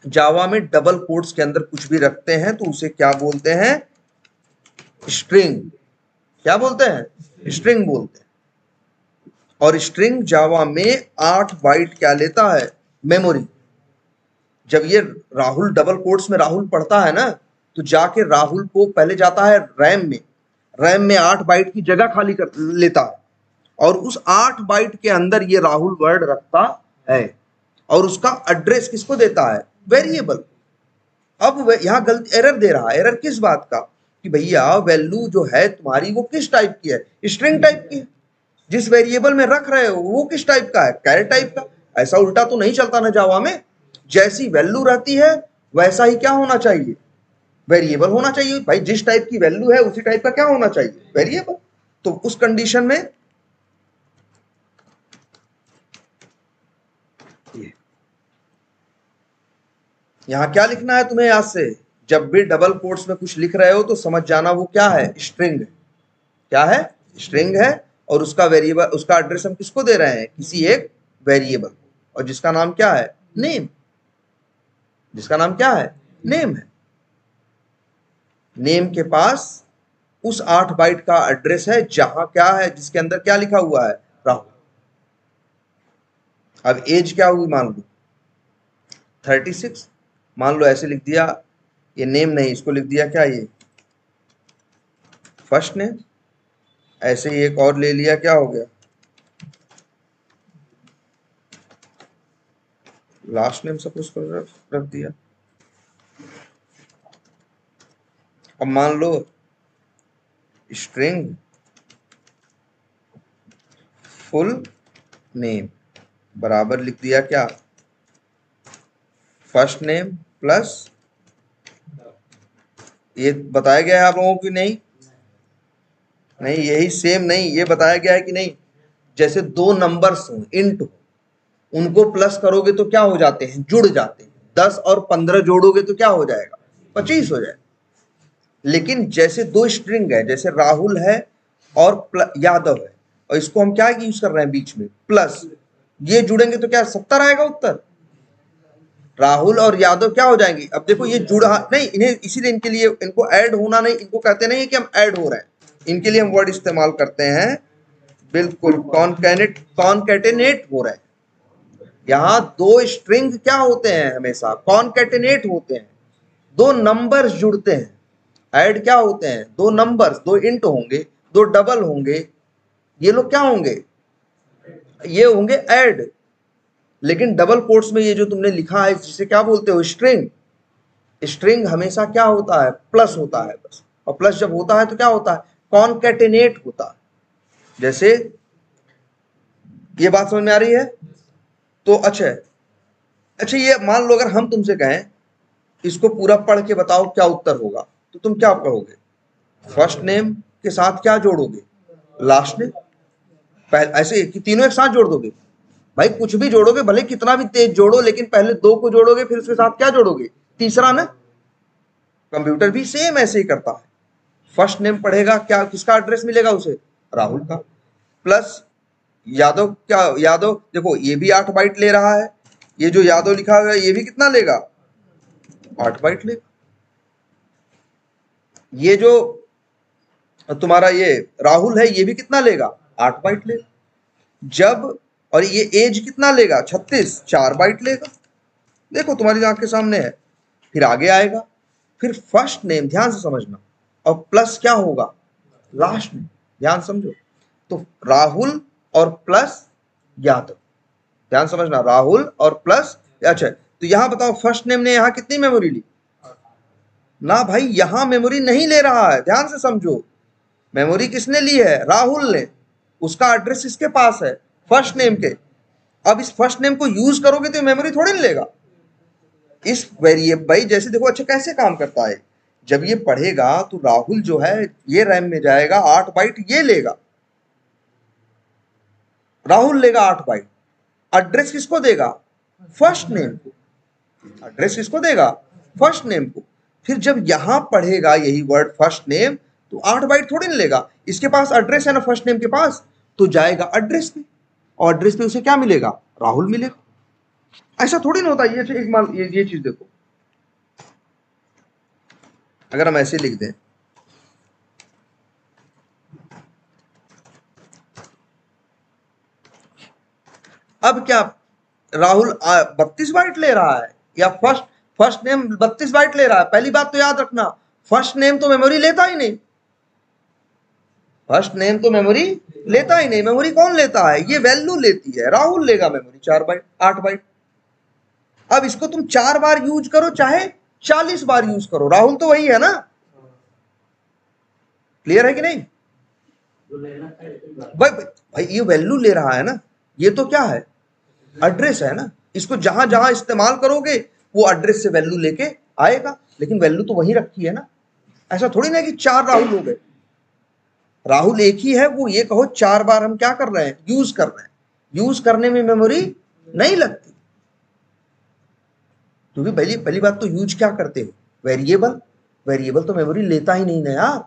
जावा में डबल कोट्स के अंदर कुछ भी रखते हैं तो उसे क्या बोलते हैं? स्ट्रिंग। क्या बोलते हैं? स्ट्रिंग बोलते हैं। और स्ट्रिंग जावा में 8 बाइट क्या लेता है? मेमोरी। जब ये राहुल डबल कोट्स में राहुल पढ़ता है ना, तो जाके राहुल को पहले जाता है रैम में, रैम में 8 बाइट की जगह खाली कर लेता है, और उस 8 बाइट के अंदर ये राहुल वर्ड रखता है, और उसका एड्रेस किसको देता है? वेरिएबल। अब यहां गलती, एरर दे रहा है। एरर किस बात का? कि भैया वैल्यू जो है तुम्हारी वो किस टाइप की है? स्ट्रिंग टाइप की है। जिस वेरिएबल में रख रहे हो वो किस टाइप का है? कैरेट टाइप का। ऐसा उल्टा तो नहीं चलता ना जावा में। जैसी वैल्यू रहती है वैसा ही क्या होना चाहिए? वेरिएबल होना चाहिए भाई। जिस टाइप की वैल्यू है उसी टाइप का क्या होना चाहिए? वेरिएबल। तो उस कंडीशन में यहां क्या लिखना है तुम्हें याद से, जब भी डबल कोट्स में कुछ लिख रहे हो तो समझ जाना वो क्या है, स्ट्रिंग है। क्या है, स्ट्रिंग है। और उसका वेरिएबल, उसका एड्रेस हम किसको दे रहे हैं, किसी एक वेरिएबल को, और जिसका नाम क्या है, नेम। जिसका नाम क्या है, नेम है। नेम के पास उस 8 बाइट का एड्रेस है जहां क्या है, जिसके अंदर क्या लिखा हुआ है, राहुल। अब एज क्या हुई, मान लो 36, मान लो ऐसे लिख दिया, ये नेम नहीं, इसको लिख दिया क्या, ये फर्स्ट नेम। ऐसे ही एक और ले लिया, क्या हो गया, लास्ट नेम सपोज कर रख दिया। अब मान लो स्ट्रिंग फुल नेम बराबर लिख दिया क्या, फर्स्ट नेम प्लस, ये बताया गया है आप लोगों को नहीं, नहीं यही सेम नहीं, ये बताया गया है कि नहीं, जैसे दो नंबर्स हो, इंट हो, उनको प्लस करोगे तो क्या हो जाते हैं, जुड़ जाते हैं। 10 और 15 जोड़ोगे तो क्या हो जाएगा, 25 हो जाएगा। लेकिन जैसे दो स्ट्रिंग है, जैसे राहुल है और यादव है, और इसको हम क्या यूज कर रहे हैं बीच में, प्लस, ये जुड़ेंगे तो क्या 70 आएगा उत्तर। राहुल और यादव क्या हो जाएंगे, अब देखो ये जुड़ा नहीं, इन्हें इसीलिए इनके लिए, इनको ऐड होना नहीं, इनको कहते नहीं है कि हम ऐड हो रहे हैं, इनके लिए हम वर्ड इस्तेमाल करते हैं, बिल्कुल कॉनकैटेनेट हो रहे हैं। यहां दो स्ट्रिंग क्या होते हैं, हमेशा कॉनकैटेनेट होते हैं, दो नंबर्स जुड़ते हैं। ऐड क्या होते हैं, दो नंबर्स, दो इंट होंगे, दो डबल होंगे, ये लोग क्या होंगे, ये होंगे ऐड। लेकिन डबल कोट्स में ये जो तुमने लिखा है, जिसे क्या बोलते हो, स्ट्रिंग, स्ट्रिंग हमेशा क्या होता है, प्लस होता है बस। और प्लस जब होता है तो क्या होता है, कॉनकैटेनेट होता है। जैसे ये बात समझ में आ रही है, तो अच्छा ये मान लो अगर हम तुमसे कहें इसको पूरा पढ़ के बताओ क्या उत्तर होगा, तो तुम क्या कहोगे, फर्स्ट नेम के साथ क्या जोड़ोगे, लास्ट नेम। ऐसे कि तीनों एक साथ जोड़ दोगे, भाई कुछ भी जोड़ोगे, भले कितना भी तेज जोड़ो, लेकिन पहले दो को जोड़ोगे, फिर उसके साथ क्या जोड़ोगे, तीसरा ना। कंप्यूटर भी सेम ऐसे ही करता है। फर्स्ट नेम पढ़ेगा, क्या किसका एड्रेस मिलेगा उसे, राहुल का, प्लस यादव, क्या यादव, देखो ये भी 8 बाइट ले रहा है, ये जो यादव लिखा हुआ है ये भी कितना लेगा, 8 बाइट लेगा। ये जो तुम्हारा ये राहुल है ये भी कितना लेगा, 8 बाइट लेगा। जब, और ये एज कितना लेगा, 36, 4 बाइट लेगा। देखो तुम्हारी आंख के सामने है। फिर आगे आएगा, फिर फर्स्ट नेम, ध्यान से समझना, और प्लस क्या होगा, लास्ट नेम, ध्यान समझो। तो राहुल और प्लस यादव, ध्यान समझना, राहुल और प्लस, अच्छा तो यहां बताओ फर्स्ट नेम ने यहां कितनी मेमोरी ली, ना भाई यहां मेमोरी नहीं ले रहा है, ध्यान से समझो। मेमोरी किसने ली है, राहुल ने, उसका एड्रेस इसके पास है फर्स्ट नेम के। अब इस फर्स्ट नेम को यूज करोगे तो मेमोरी थोड़ी नहीं लेगा। इस वेरिएबल, भाई जैसे देखो अच्छा कैसे काम करता है, जब ये पढ़ेगा तो राहुल जो है ये रैम में जाएगा, 8 बाइट ये लेगा, राहुल लेगा 8 बाइट। एड्रेस किसको देगा, फर्स्ट नेम को, एड्रेस किसको देगा, फर्स्ट नेम को। फिर जब यहां पढ़ेगा यही वर्ड फर्स्ट नेम, तो 8 बाइट थोड़ी ना लेगा, इसके पास एड्रेस है ना फर्स्ट नेम के पास, तो जाएगा एड्रेस पे, और एड्रेस पे उसे क्या मिलेगा, राहुल मिलेगा। ऐसा थोड़ी ना होता, ये एक मान ये चीज देखो, अगर हम ऐसे लिख दें, अब क्या राहुल 32 बाइट ले रहा है, या फर्स्ट नेम 32 बाइट ले रहा है। पहली बात तो याद रखना, फर्स्ट नेम तो मेमोरी लेता ही नहीं, फर्स्ट नेम तो मेमोरी लेता ही नहीं। मेमोरी कौन लेता है, ये वैल्यू लेती है, राहुल लेगा मेमोरी 4 बाइट, 8 बाइट। अब इसको तुम 4 बार यूज करो चाहे 40 बार यूज करो, राहुल तो वही है ना। क्लियर है कि नहीं भाई, भाई ये वैल्यू ले रहा है ना, ये तो क्या है, एड्रेस है ना। इसको जहां जहां इस्तेमाल करोगे वो एड्रेस से वैल्यू लेके आएगा, लेकिन वैल्यू तो वही रखी है ना। ऐसा थोड़ी ना कि 4 राहुल हो गए, राहुल एक ही है, वो ये कहो 4 बार हम क्या कर रहे हैं, यूज कर रहे हैं। यूज करने में मेमोरी नहीं लगती। क्योंकि पहली पहली बात तो यूज क्या करते हो, वेरिएबल। वेरिएबल तो मेमोरी लेता ही नहीं ना यार,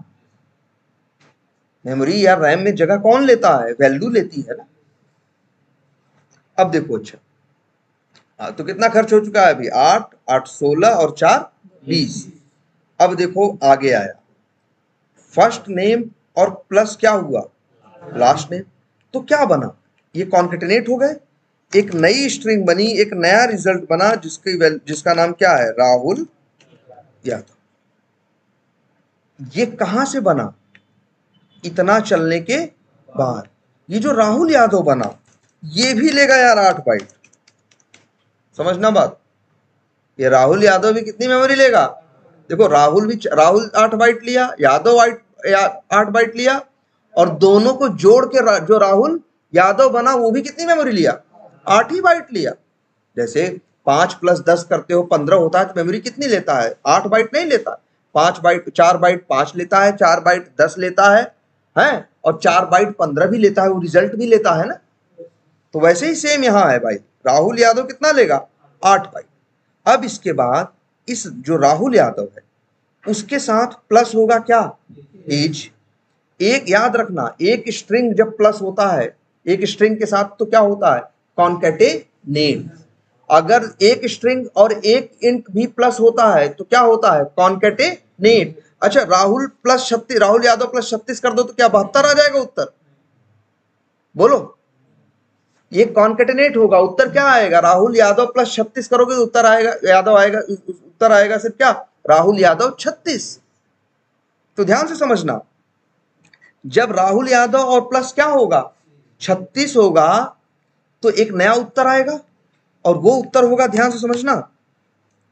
मेमोरी या रैम में जगह कौन लेता है, वैल्यू लेती है ना। अब देखो अच्छा, तो कितना खर्च हो चुका है अभी, 8 8 16 और 4 20। अब देखो आगे आया फर्स्ट नेम और प्लस क्या हुआ, लास्ट नेम। तो क्या बना, ये कॉन्केटेनेट हो गए, एक नई स्ट्रिंग बनी, एक नया रिजल्ट बना जिसका नाम क्या है, राहुल यादव। ये कहां से बना, इतना चलने के बाद। ये जो राहुल यादव बना ये भी लेगा यार 8 बाइट, समझना बात। ये राहुल यादव भी कितनी मेमोरी लेगा, देखो राहुल 8 बाइट लिया, यादव 8 बाइट लिया, और दोनों को जोड़ के जो राहुल यादव बना वो भी कितनी मेमोरी लिया, 8 ही बाइट लिया। जैसे 5 + 10 करते हो 15 होता है, तो मेमोरी कितनी लेता है, 8 बाइट नहीं लेता, 5 बाइट 4 बाइट 5 लेता है, 4 बाइट 10 लेता है, और 4 बाइट 15 भी लेता है, वो रिजल्ट भी लेता है ना। तो वैसे ही सेम यहां है भाई, राहुल यादव कितना लेगा, 8 बाइट। अब इसके बाद इस जो राहुल यादव है उसके साथ प्लस होगा क्या, एज। एक याद रखना, एक स्ट्रिंग जब प्लस होता है, एक स्ट्रिंग के साथ तो क्या होता है, कॉन्केटेनेट। अगर एक स्ट्रिंग और एक इंट भी प्लस होता है तो क्या होता है, कॉन्केटेनेट। अच्छा राहुल प्लस 36, राहुल यादव प्लस 36 कर दो तो क्या 72 आ जाएगा उत्तर, बोलो। ये कॉन्केटेनेट होगा, उत्तर क्या आएगा, राहुल यादव प्लस 36 करोगे तो उत्तर आएगा, यादव आएगा, उत्तर आएगा सिर्फ क्या, राहुल यादव 36। तो ध्यान से समझना, जब राहुल यादव और प्लस क्या होगा 36 होगा तो एक नया उत्तर आएगा, और वो उत्तर होगा, ध्यान से समझना,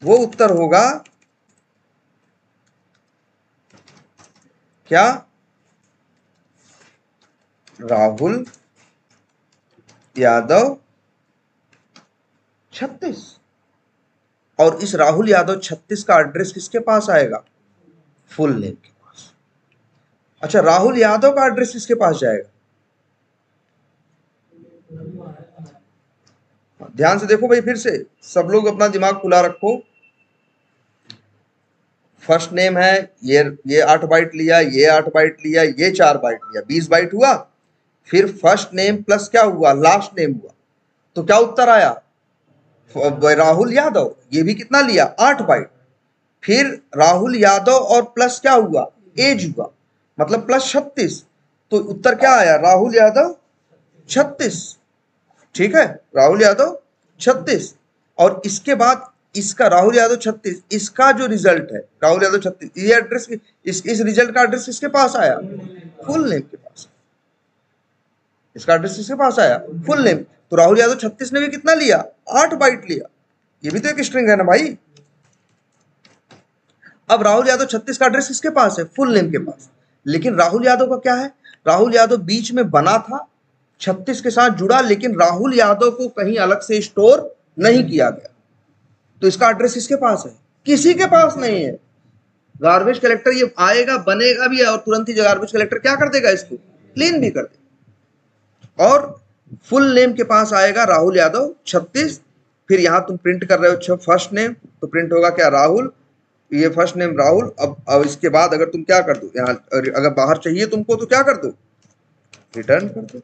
वो उत्तर होगा क्या, राहुल यादव 36। और इस राहुल यादव 36 का एड्रेस किसके पास आएगा, फुल नेम के पास। अच्छा राहुल यादव का एड्रेस किसके पास जाएगा, ध्यान से देखो भाई, फिर से सब लोग अपना दिमाग खुला रखो। फर्स्ट नेम है, ये 8 बाइट लिया, ये 8 बाइट लिया, ये 4 बाइट लिया, 20 बाइट हुआ। फिर फर्स्ट नेम प्लस क्या हुआ, लास्ट नेम हुआ, तो क्या उत्तर आया, राहुल यादव। ये भी कितना लिया, 8 बाइट। फिर राहुल यादव और प्लस क्या हुआ, एज हुआ, मतलब प्लस 36, तो उत्तर क्या आया, राहुल यादव 36। ठीक है, राहुल यादव 36। और इसके बाद इसका राहुल यादव 36, इसका जो रिजल्ट है राहुल यादव 36, ये एड्रेस इस रिजल्ट का एड्रेस किसके पास आया, फुल नेम के पास। इसका एड्रेस किसके पास आया, फुल नेम। तो राहुल यादव 36 ने भी कितना लिया, 8 बाइट लिया, ये भी तो एक स्ट्रिंग है ना भाई। अब राहुल यादव 36 का एड्रेस किसके पास है, फुल नेम के पास। लेकिन राहुल यादव का क्या है, राहुल यादव बीच में बना था, 36 के साथ जुड़ा, लेकिन राहुल यादव को कहीं अलग से स्टोर नहीं किया गया, तो इसका एड्रेस किसके पास है, किसी के पास नहीं है। गार्बेज कलेक्टर ये आएगा, बनेगा भी और तुरंत ही गार्बेज कलेक्टर क्या कर देगा, इसको क्लीन भी कर देगा। और फुल नेम के पास आएगा राहुल यादव 36। फिर यहां तुम प्रिंट कर रहे हो फर्स्ट नेम, तो प्रिंट होगा क्या, राहुल, ये फर्स्ट नेम राहुल। अब इसके बाद अगर तुम क्या कर दो, यहाँ अगर बाहर चाहिए तुमको तो क्या कर दो, रिटर्न कर दो।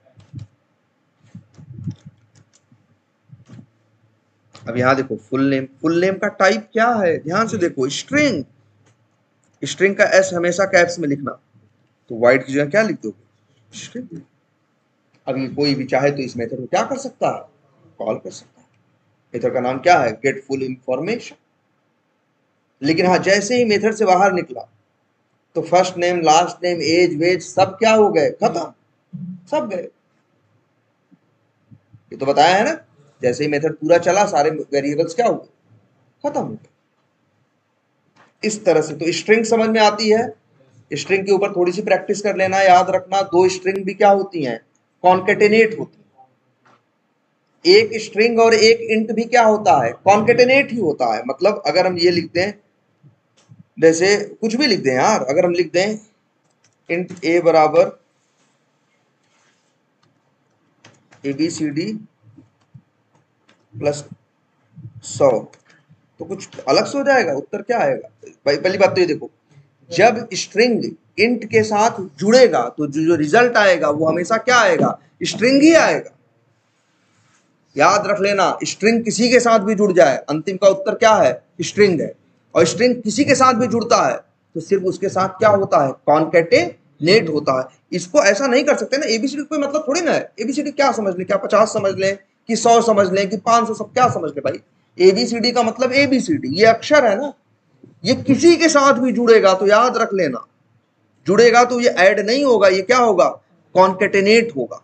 अब यहां देखो फुल नेम का टाइप क्या है, ध्यान से देखो, स्ट्रिंग। स्ट्रिंग का एस हमेशा कैप्स में लिखना, तो व्हाइट की जगह क्या लिख दोगे, स्ट्रिंग। अब ये कोई भी चाहे तो इस मेथड को क्या कर सकता है, कॉल कर सकता है। मेथड का नाम क्या है, गेट फुल इंफॉर्मेशन। लेकिन हाँ, जैसे ही मेथड से बाहर निकला तो first name, last name, age wage सब क्या हो गए, खत्म, सब गए। ये तो बताया है ना, जैसे ही मेथड पूरा चला सारे वेरिएबल्स क्या हो गए, खत्म हो गए। इस तरह से तो स्ट्रिंग समझ में आती है। स्ट्रिंग के ऊपर थोड़ी सी प्रैक्टिस कर लेना, याद रखना, दो स्ट्रिंग भी क्या होती हैं, कॉन्केटेनेट होती है। एक स्ट्रिंग और एक इंट भी क्या होता है, कॉन्केटेनेट ही होता है। मतलब अगर हम ये लिखते हैं, जैसे कुछ भी लिख दें यार, अगर हम लिख दें इंट ए बराबर ABCD प्लस 100, तो कुछ अलग से हो जाएगा, उत्तर क्या आएगा भाई? पहली बात तो ये देखो, जब स्ट्रिंग इंट के साथ जुड़ेगा तो जो रिजल्ट आएगा वो हमेशा क्या आएगा? स्ट्रिंग ही आएगा। याद रख लेना, स्ट्रिंग किसी के साथ भी जुड़ जाए, अंतिम का उत्तर क्या है? स्ट्रिंग है। और स्ट्रिंग किसी के साथ भी जुड़ता है तो सिर्फ उसके साथ क्या होता है? कॉन्केटेनेट होता है। इसको ऐसा नहीं कर सकते ना, एबीसीडी कोई मतलब थोड़ी ना है। एबीसीडी क्या समझ ले? क्या 50 समझ लें कि 100 समझ लें कि 500, सब क्या समझ ले भाई? एबीसीडी का मतलब एबीसीडी, ये अक्षर है ना, ये किसी के साथ भी जुड़ेगा तो याद रख लेना, जुड़ेगा तो ये ऐड नहीं होगा, ये क्या होगा? कॉन्केटेनेट होगा।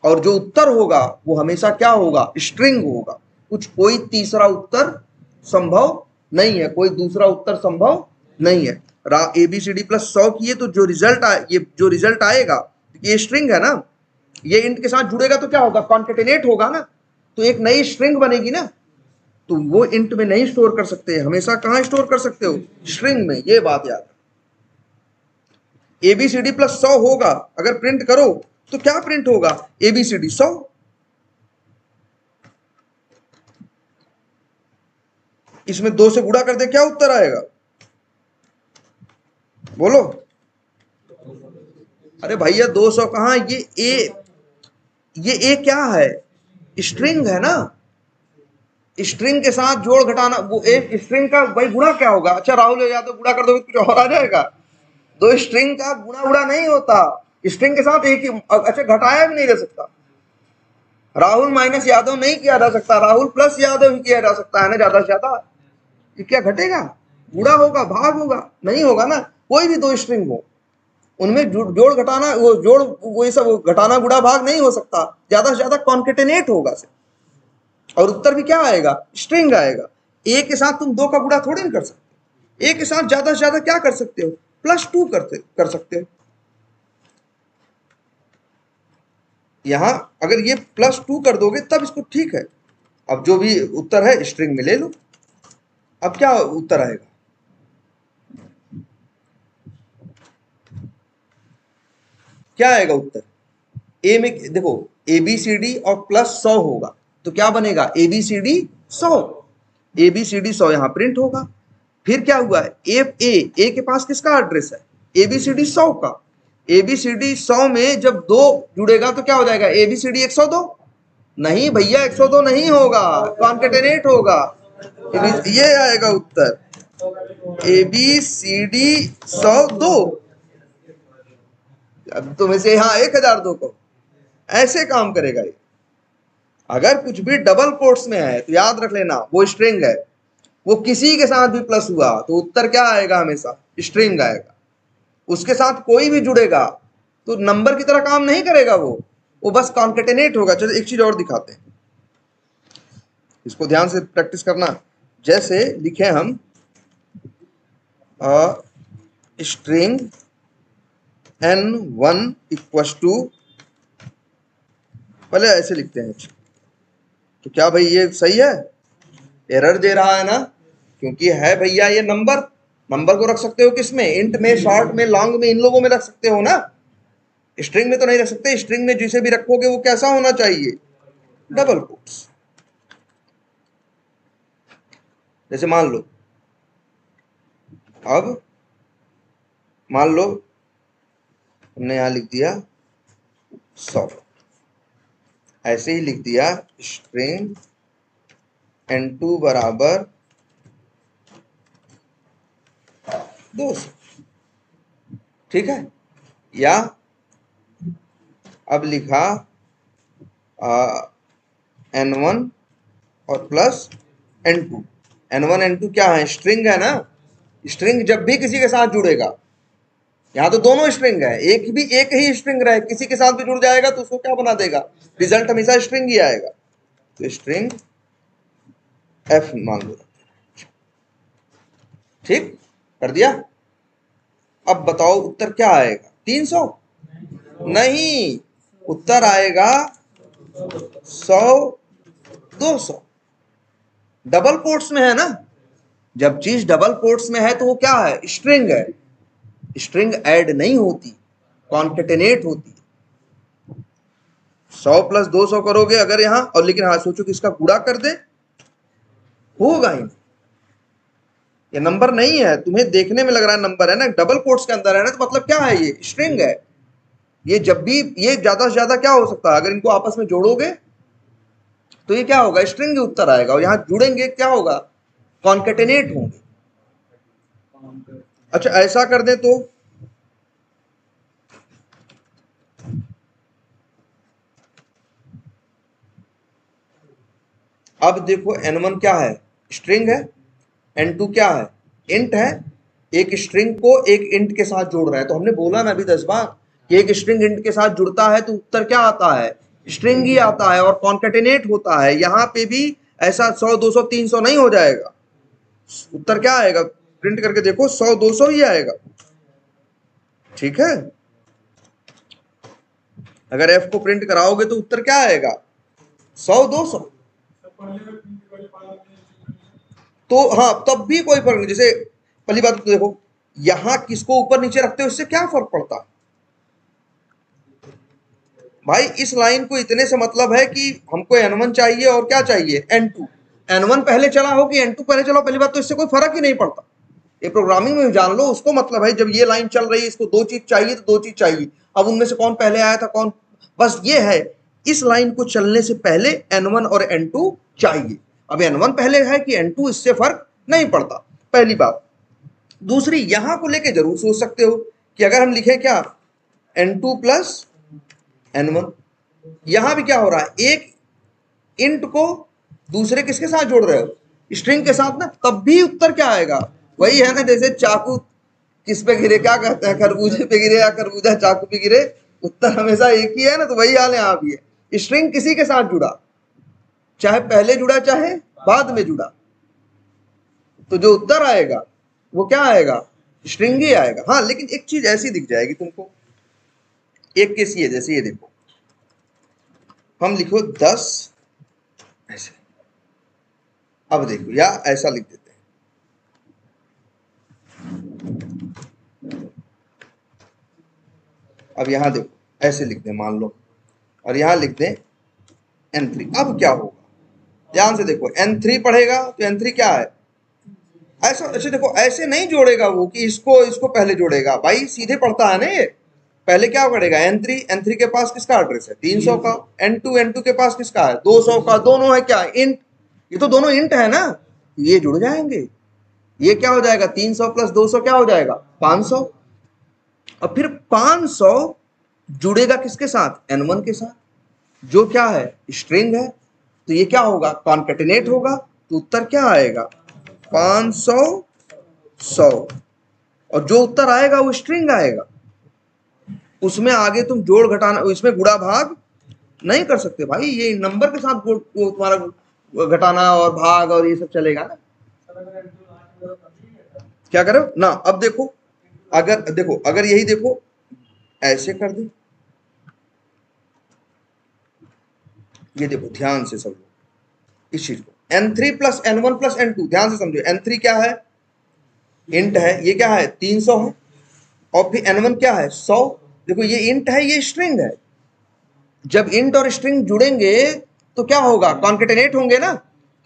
और जो उत्तर होगा वो हमेशा क्या होगा? स्ट्रिंग होगा। कोई तीसरा उत्तर संभव नहीं है, कोई दूसरा उत्तर संभव नहीं है। एबीसीडी प्लस 100 किए तो जो रिजल्ट आएगा, ये स्ट्रिंग है ना, ये इंट के साथ जुड़ेगा तो क्या होगा? कॉन्केटेनेट होगा ना, तो एक नई स्ट्रिंग बनेगी ना, तो वो इंट में नहीं स्टोर कर सकते, हमेशा कहां स्टोर कर सकते हो? स्ट्रिंग में। ये बात याद। एबीसीडी प्लस 100 होगा, अगर प्रिंट करो तो क्या प्रिंट होगा? एबीसीडी 100। इसमें 2 से गुणा कर दे, क्या उत्तर आएगा? बोलो। अरे भैया 200 कहां? ये क्या है? स्ट्रिंग है ना, स्ट्रिंग के साथ जोड़ घटाना, वो एक स्ट्रिंग का भाई गुणा क्या होगा? अच्छा राहुल यादव, गुणा कर दोगे कुछ और आ जाएगा? दो स्ट्रिंग का गुणा उड़ा नहीं होता, स्ट्रिंग के साथ एक ही, अच्छा घटाया भी नहीं जा सकता। राहुल माइनस यादव नहीं किया जा सकता, राहुल प्लस यादव ही किया जा सकता है ना, ज्यादा से ज्यादा। ये क्या घटेगा? गुणा होगा, भाग होगा? नहीं होगा ना। कोई भी 2 स्ट्रिंग हो, उनमें जोड़ घटाना, वो जोड़, वो सब घटाना गुणा भाग नहीं हो सकता, ज्यादा से ज्यादा कॉन्केटेनेट होगा से। और उत्तर भी क्या आएगा? स्ट्रिंग आएगा। ए के साथ तुम 2 का गुणा थोड़ी नहीं कर सकते, ए के साथ ज्यादा से ज्यादा क्या कर सकते हो? +2 कर सकते हो। यहां अगर ये +2 कर दोगे तब इसको ठीक है। अब जो भी उत्तर है स्ट्रिंग में ले लो। अब क्या उत्तर आएगा? क्या आएगा उत्तर? ए में देखो, एबीसीडी और +100 होगा तो क्या बनेगा? एबीसीडी 100। एबीसीडी 100 यहां प्रिंट होगा। फिर क्या हुआ है? ए के पास किसका एड्रेस है? एबीसीडी 100 का। एबीसीडी 100 में जब 2 जुड़ेगा तो क्या हो जाएगा? एबीसीडी 102। नहीं भैया 102 नहीं होगा, कॉन्केटेनेट होगा। ये आएगा उत्तर, एबीसीडी 102। अब तुम इसे यहां 1002 को ऐसे काम करेगा ये। अगर कुछ भी डबल कोट्स में है तो याद रख लेना वो स्ट्रिंग है, वो किसी के साथ भी प्लस हुआ तो उत्तर क्या आएगा? हमेशा स्ट्रिंग आएगा। उसके साथ कोई भी जुड़ेगा तो नंबर की तरह काम नहीं करेगा, वो बस कॉन्केटेनेट होगा। चलो एक चीज और दिखाते हैं, इसको ध्यान से प्रैक्टिस करना। जैसे लिखे हम स्ट्रिंग n1 इक्वस टू, पहले ऐसे लिखते हैं, तो क्या भाई ये सही है? एरर दे रहा है ना, क्योंकि है भैया ये नंबर को रख सकते हो किसमें? इंट में, शॉर्ट में, लॉन्ग में, इन लोगों में रख सकते हो ना, स्ट्रिंग में तो नहीं रख सकते। स्ट्रिंग में जिसे भी रखोगे वो कैसा होना चाहिए? Double quotes. जैसे मान लो, अब मान लो हमने यहां लिख दिया 100, ऐसे ही लिख दिया स्ट्रिंग n2 बराबर 200, ठीक है। या अब लिखा n1 और प्लस n2। n1 n2 क्या है? स्ट्रिंग है ना। स्ट्रिंग जब भी किसी के साथ जुड़ेगा, यहां तो दोनों स्ट्रिंग है, एक ही स्ट्रिंग रहे, किसी के साथ भी जुड़ जाएगा तो उसको क्या बना देगा? रिजल्ट हमेशा स्ट्रिंग ही आएगा। तो स्ट्रिंग f मान लो, ठीक कर दिया। अब बताओ उत्तर क्या आएगा? 300 नहीं, उत्तर आएगा 100 200। डबल कोट्स में है ना, जब चीज डबल कोट्स में है तो वो क्या है? स्ट्रिंग है। स्ट्रिंग ऐड नहीं होती, कॉन्केटेनेट होती। 100 + 200 करोगे अगर यहां, और लेकिन हाँ सोचो कि इसका गुणा कर दे, होगा ही नहीं, ये नंबर नहीं है। तुम्हें देखने में लग रहा है नंबर है ना, डबल कोट्स के अंदर है ना, तो मतलब क्या है, ये स्ट्रिंग है। ये जब भी, ये ज्यादा से ज्यादा क्या हो सकता है, अगर इनको आपस में जोड़ोगे तो ये क्या होगा, स्ट्रिंग उत्तर आएगा, और यहां जुड़ेंगे क्या होगा, कॉन्केटेनेट होंगे। अच्छा ऐसा कर दे तो अब देखो n1 क्या है, स्ट्रिंग है, n2 क्या है, इंट है। एक स्ट्रिंग को एक इंट के साथ जोड़ रहा है, तो हमने बोला ना अभी 10 बार कि एक स्ट्रिंग इंट के साथ जुड़ता है तो उत्तर क्या आता है, स्ट्रिंग ही आता है, और कॉन्केटेनेट होता है। यहां पे भी ऐसा 100 200 300 नहीं हो जाएगा, उत्तर क्या आएगा, प्रिंट करके देखो 100 200 ही आएगा। ठीक है, अगर f को प्रिंट कराओगे तो उत्तर क्या आएगा, 100 200। तो हाँ, तब भी कोई फर्क नहीं। जैसे पहली बात तो देखो, यहां किसको ऊपर नीचे रखते हो इससे क्या फर्क पड़ता है भाई। इस लाइन को इतने से मतलब है कि हमको n1 चाहिए और क्या चाहिए, n2। n1 पहले चला हो कि n2 पहले चला हो, पहली बात तो इससे कोई फर्क ही नहीं पड़ता। ये प्रोग्रामिंग में जान लो, उसको मतलब है जब ये लाइन चल रही है इसको दो चीज चाहिए तो दो चीज चाहिए। अब उनमें से कौन पहले आया था कौन, बस ये है, इस लाइन को चलने से पहले n1 और n2 चाहिए। अब n1 पहले है कि n2 इससे फर्क नहीं पड़ता, पहली बात। दूसरी, यहां को लेके जरूर सोच सकते हो कि अगर हम लिखें क्या, n2 प्लस n1, यहां भी क्या हो रहा है, एक इंट को दूसरे किसके साथ जोड़ रहे हो, स्ट्रिंग के साथ ना, तब भी उत्तर क्या आएगा, वही है ना, जैसे चाकू किस पे गिरे, क्या कहते हैं, खरबूजे पे गिरे या खरबूजा चाकू पे गिरे, उत्तर हमेशा एक ही है ना। तो वही हाल यहाँ भी है, स्ट्रिंग किसी के साथ जुड़ा, चाहे पहले जुड़ा चाहे बाद में जुड़ा, तो जो उत्तर आएगा वो क्या आएगा, स्ट्रिंग ही आएगा। हाँ, लेकिन एक चीज ऐसी दिख जाएगी तुमको, एक केस ये, जैसे ये देखो, हम लिखो 10 ऐसे, अब देखो, या ऐसा लिख देते हैं, अब यहां देखो ऐसे लिख दें मान लो, और यहां लिख दें n3। अब क्या होगा, ध्यान से देखो, n3 पढ़ेगा तो n3 क्या है, ऐसा अच्छा देखो, ऐसे नहीं जोड़ेगा वो कि इसको इसको पहले जोड़ेगा, भाई सीधे पढ़ता है ना ये। पहले क्या करेगा, n3 के पास किसका एड्रेस है 300 का, n2 के पास किसका है 200 का, दोनों है क्या इंट, ये तो दोनों इंट है ना, ये जुड़ जाएंगे। ये क्या हो जाएगा, 300 प्लस 200 क्या हो जाएगा 500, और फिर 500 जुड़ेगा किसके साथ, n1 के साथ, जो क्या है स्ट्रिंग है। तो ये क्या होगा, कॉन्केटिनेट होगा, तो उत्तर क्या आएगा 500 100, और जो उत्तर आएगा वो स्ट्रिंग आएगा, उसमें आगे तुम जोड़ घटाना, इसमें गुणा भाग नहीं कर सकते भाई, ये नंबर के साथ तुम्हारा घटाना और भाग और ये सब चलेगा ना। क्या करो ना, अब देखो, अगर देखो, अगर यही देखो ऐसे कर दे, ये देखो ध्यान से समझो इस चीज को, n3 plus n1 plus n2, ध्यान से समझो, n3 क्या है, इंट है, ये क्या है 300 है, और फिर n1 क्या है 100। देखो ये इंट है ये स्ट्रिंग है, जब इंट और स्ट्रिंग जुड़ेंगे तो क्या होगा, कॉन्केटेनेट होंगे ना,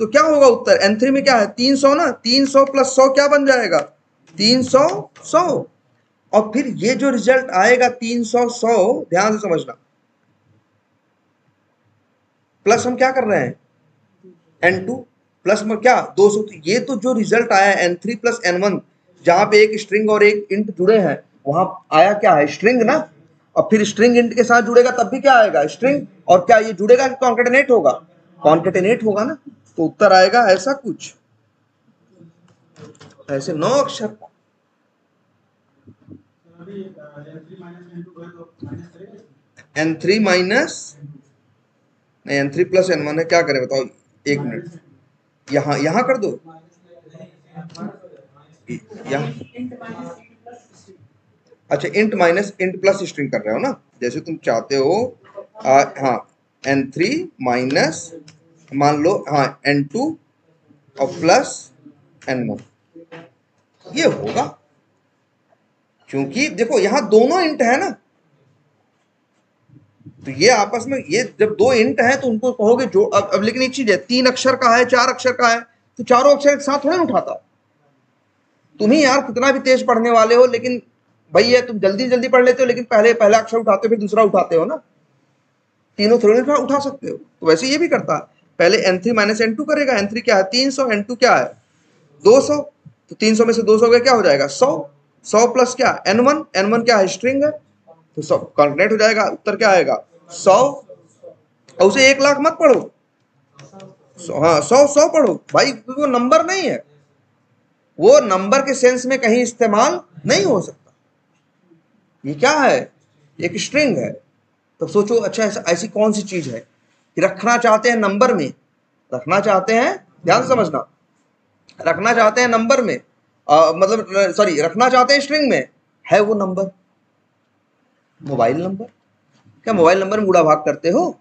तो क्या होगा उत्तर, n3 में क्या है 300 ना, 300 प्लस 100 क्या बन जाएगा 300 100, और फिर ये जो रिजल्ट आएगा 300 100, ध्यान से समझना, प्लस हम क्या कर रहे हैं n2 प्लस में क्या 200, तो ये तो जो रिजल्ट आया है n3 प्लस n1, जहां पे एक स्ट्रिंग और एक इंट जुड़े हैं, वहां आया क्या है स्ट्रिंग ना, और फिर स्ट्रिंग इंट के साथ जुड़ेगा तब भी क्या आएगा स्ट्रिंग, और क्या ये जुड़ेगा कि कॉन्केटेनेट होगा, कॉन्केटेनेट होगा ना, तो उत्तर आएगा ऐसा कुछ, ऐसे 9 अक्षर का। n3 माइनस नहीं, n3 प्लस n1 है, क्या करें बताओ, एक मिनट, यहां कर दो, यहाँ, अच्छा int minus int plus string कर रहे हो ना, जैसे तुम चाहते हो, हाँ n3 माइनस मान लो, हाँ n2 और प्लस n1, ये होगा, क्योंकि देखो यहां दोनों इंट है ना, तो ये आपस में, ये जब दो इंट है तो उनको कहोगे जो, अब लेकिन एक चीज है, 3 अक्षर का है 4 अक्षर का है, तो चारों अक्षर एक साथ थोड़े ना उठाता। तुम ही यार कितना भी तेज पढ़ने वाले हो, लेकिन भैया तुम जल्दी जल्दी पढ़ लेते हो, लेकिन पहले पहला अक्षर उठाते हो फिर दूसरा उठाते हो ना, तीनों थोड़ी ना उठा सकते हो। तो वैसे ये भी करता है, पहले n3 माइनस n2 करेगा। n3 क्या है 300, n2 क्या है 200, तो 300 में से 200 गए क्या हो जाएगा 100, 100 प्लस क्या n1, n1 क्या है स्ट्रिंग है, तो सब कॉन्केट हो जाएगा। उत्तर क्या आएगा 100। और उसे 1 लाख मत पढ़ो, हाँ 100 पढ़ो भाई, वो नंबर नहीं है, वो नंबर के सेंस में कहीं इस्तेमाल नहीं हो सकता। ये क्या है, एक स्ट्रिंग है। तो सोचो अच्छा ऐसी कौन सी चीज है कि रखना चाहते हैं नंबर में, रखना चाहते हैं, ध्यान से समझना, रखना चाहते हैं नंबर में, मतलब सॉरी रखना चाहते हैं स्ट्रिंग में, है वो नंबर मोबाइल नंबर। क्या मोबाइल नंबर में गुणा भाग करते हो?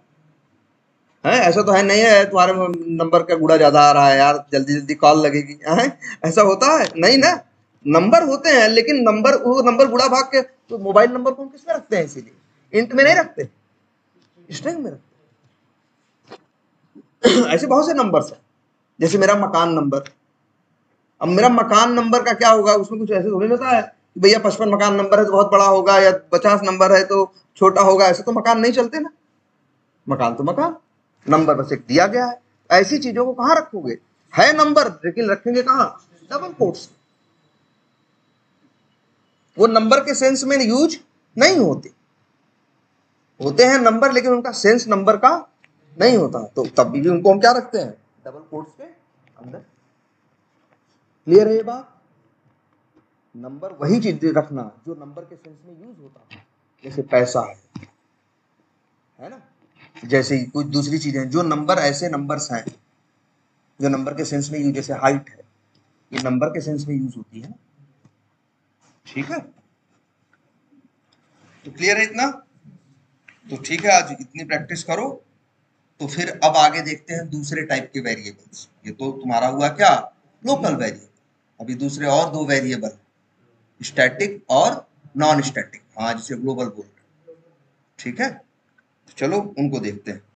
है ऐसा तो है नहीं है तुम्हारे नंबर का गुणा ज्यादा आ रहा है यार, जल्दी जल्दी कॉल लगेगी, है ऐसा होता है नहीं ना। नंबर होते हैं, लेकिन नंबर वो नंबर गुणा भाग के, तो मोबाइल नंबर को हम किसमें रखते हैं, इसीलिए इंट में नहीं रखते, स्ट्रिंग में रखते। ऐसे बहुत से नंबर्स हैं, जैसे मेरा मकान नंबर। अब मेरा मकान नंबर का क्या होगा, उसमें कुछ ऐसे थोड़ी होता है कि भैया 55 मकान नंबर है तो बहुत बड़ा होगा, या 50 नंबर है तो छोटा होगा, ऐसे तो मकान नहीं चलते ना। मकान तो मकान, नंबर बस एक दिया गया है। ऐसी चीजों को कहां रखोगे, है नंबर लेकिन रखेंगे कहां, डबल कोट्स। वो नंबर के सेंस में यूज नहीं होते, होते हैं नंबर लेकिन उनका सेंस नंबर का नहीं होता, तो तब भी उनको हम क्या रखते हैं, डबल कोट्स के अंदर। क्लियर है ये बात? नंबर वही चीज रखना जो नंबर के सेंस में यूज होता है, जैसे पैसा है ना, जैसे कुछ दूसरी चीजें जो नंबर, ऐसे नंबर्स हैं जो नंबर के सेंस में यूज, जैसे हाइट है, ये नंबर के सेंस में यूज होती है ना। ठीक है, तो क्लियर है इतना? तो ठीक है, आज इतनी प्रैक्टिस करो। तो फिर अब आगे देखते हैं दूसरे टाइप के वेरिएबल्स। ये तो तुम्हारा हुआ क्या, लोकल वेरिएबल। अभी दूसरे और दो वेरिएबल, स्टैटिक और नॉन स्टैटिक, हाँ जिसे ग्लोबल बोलते हैं। ठीक है, चलो उनको देखते हैं।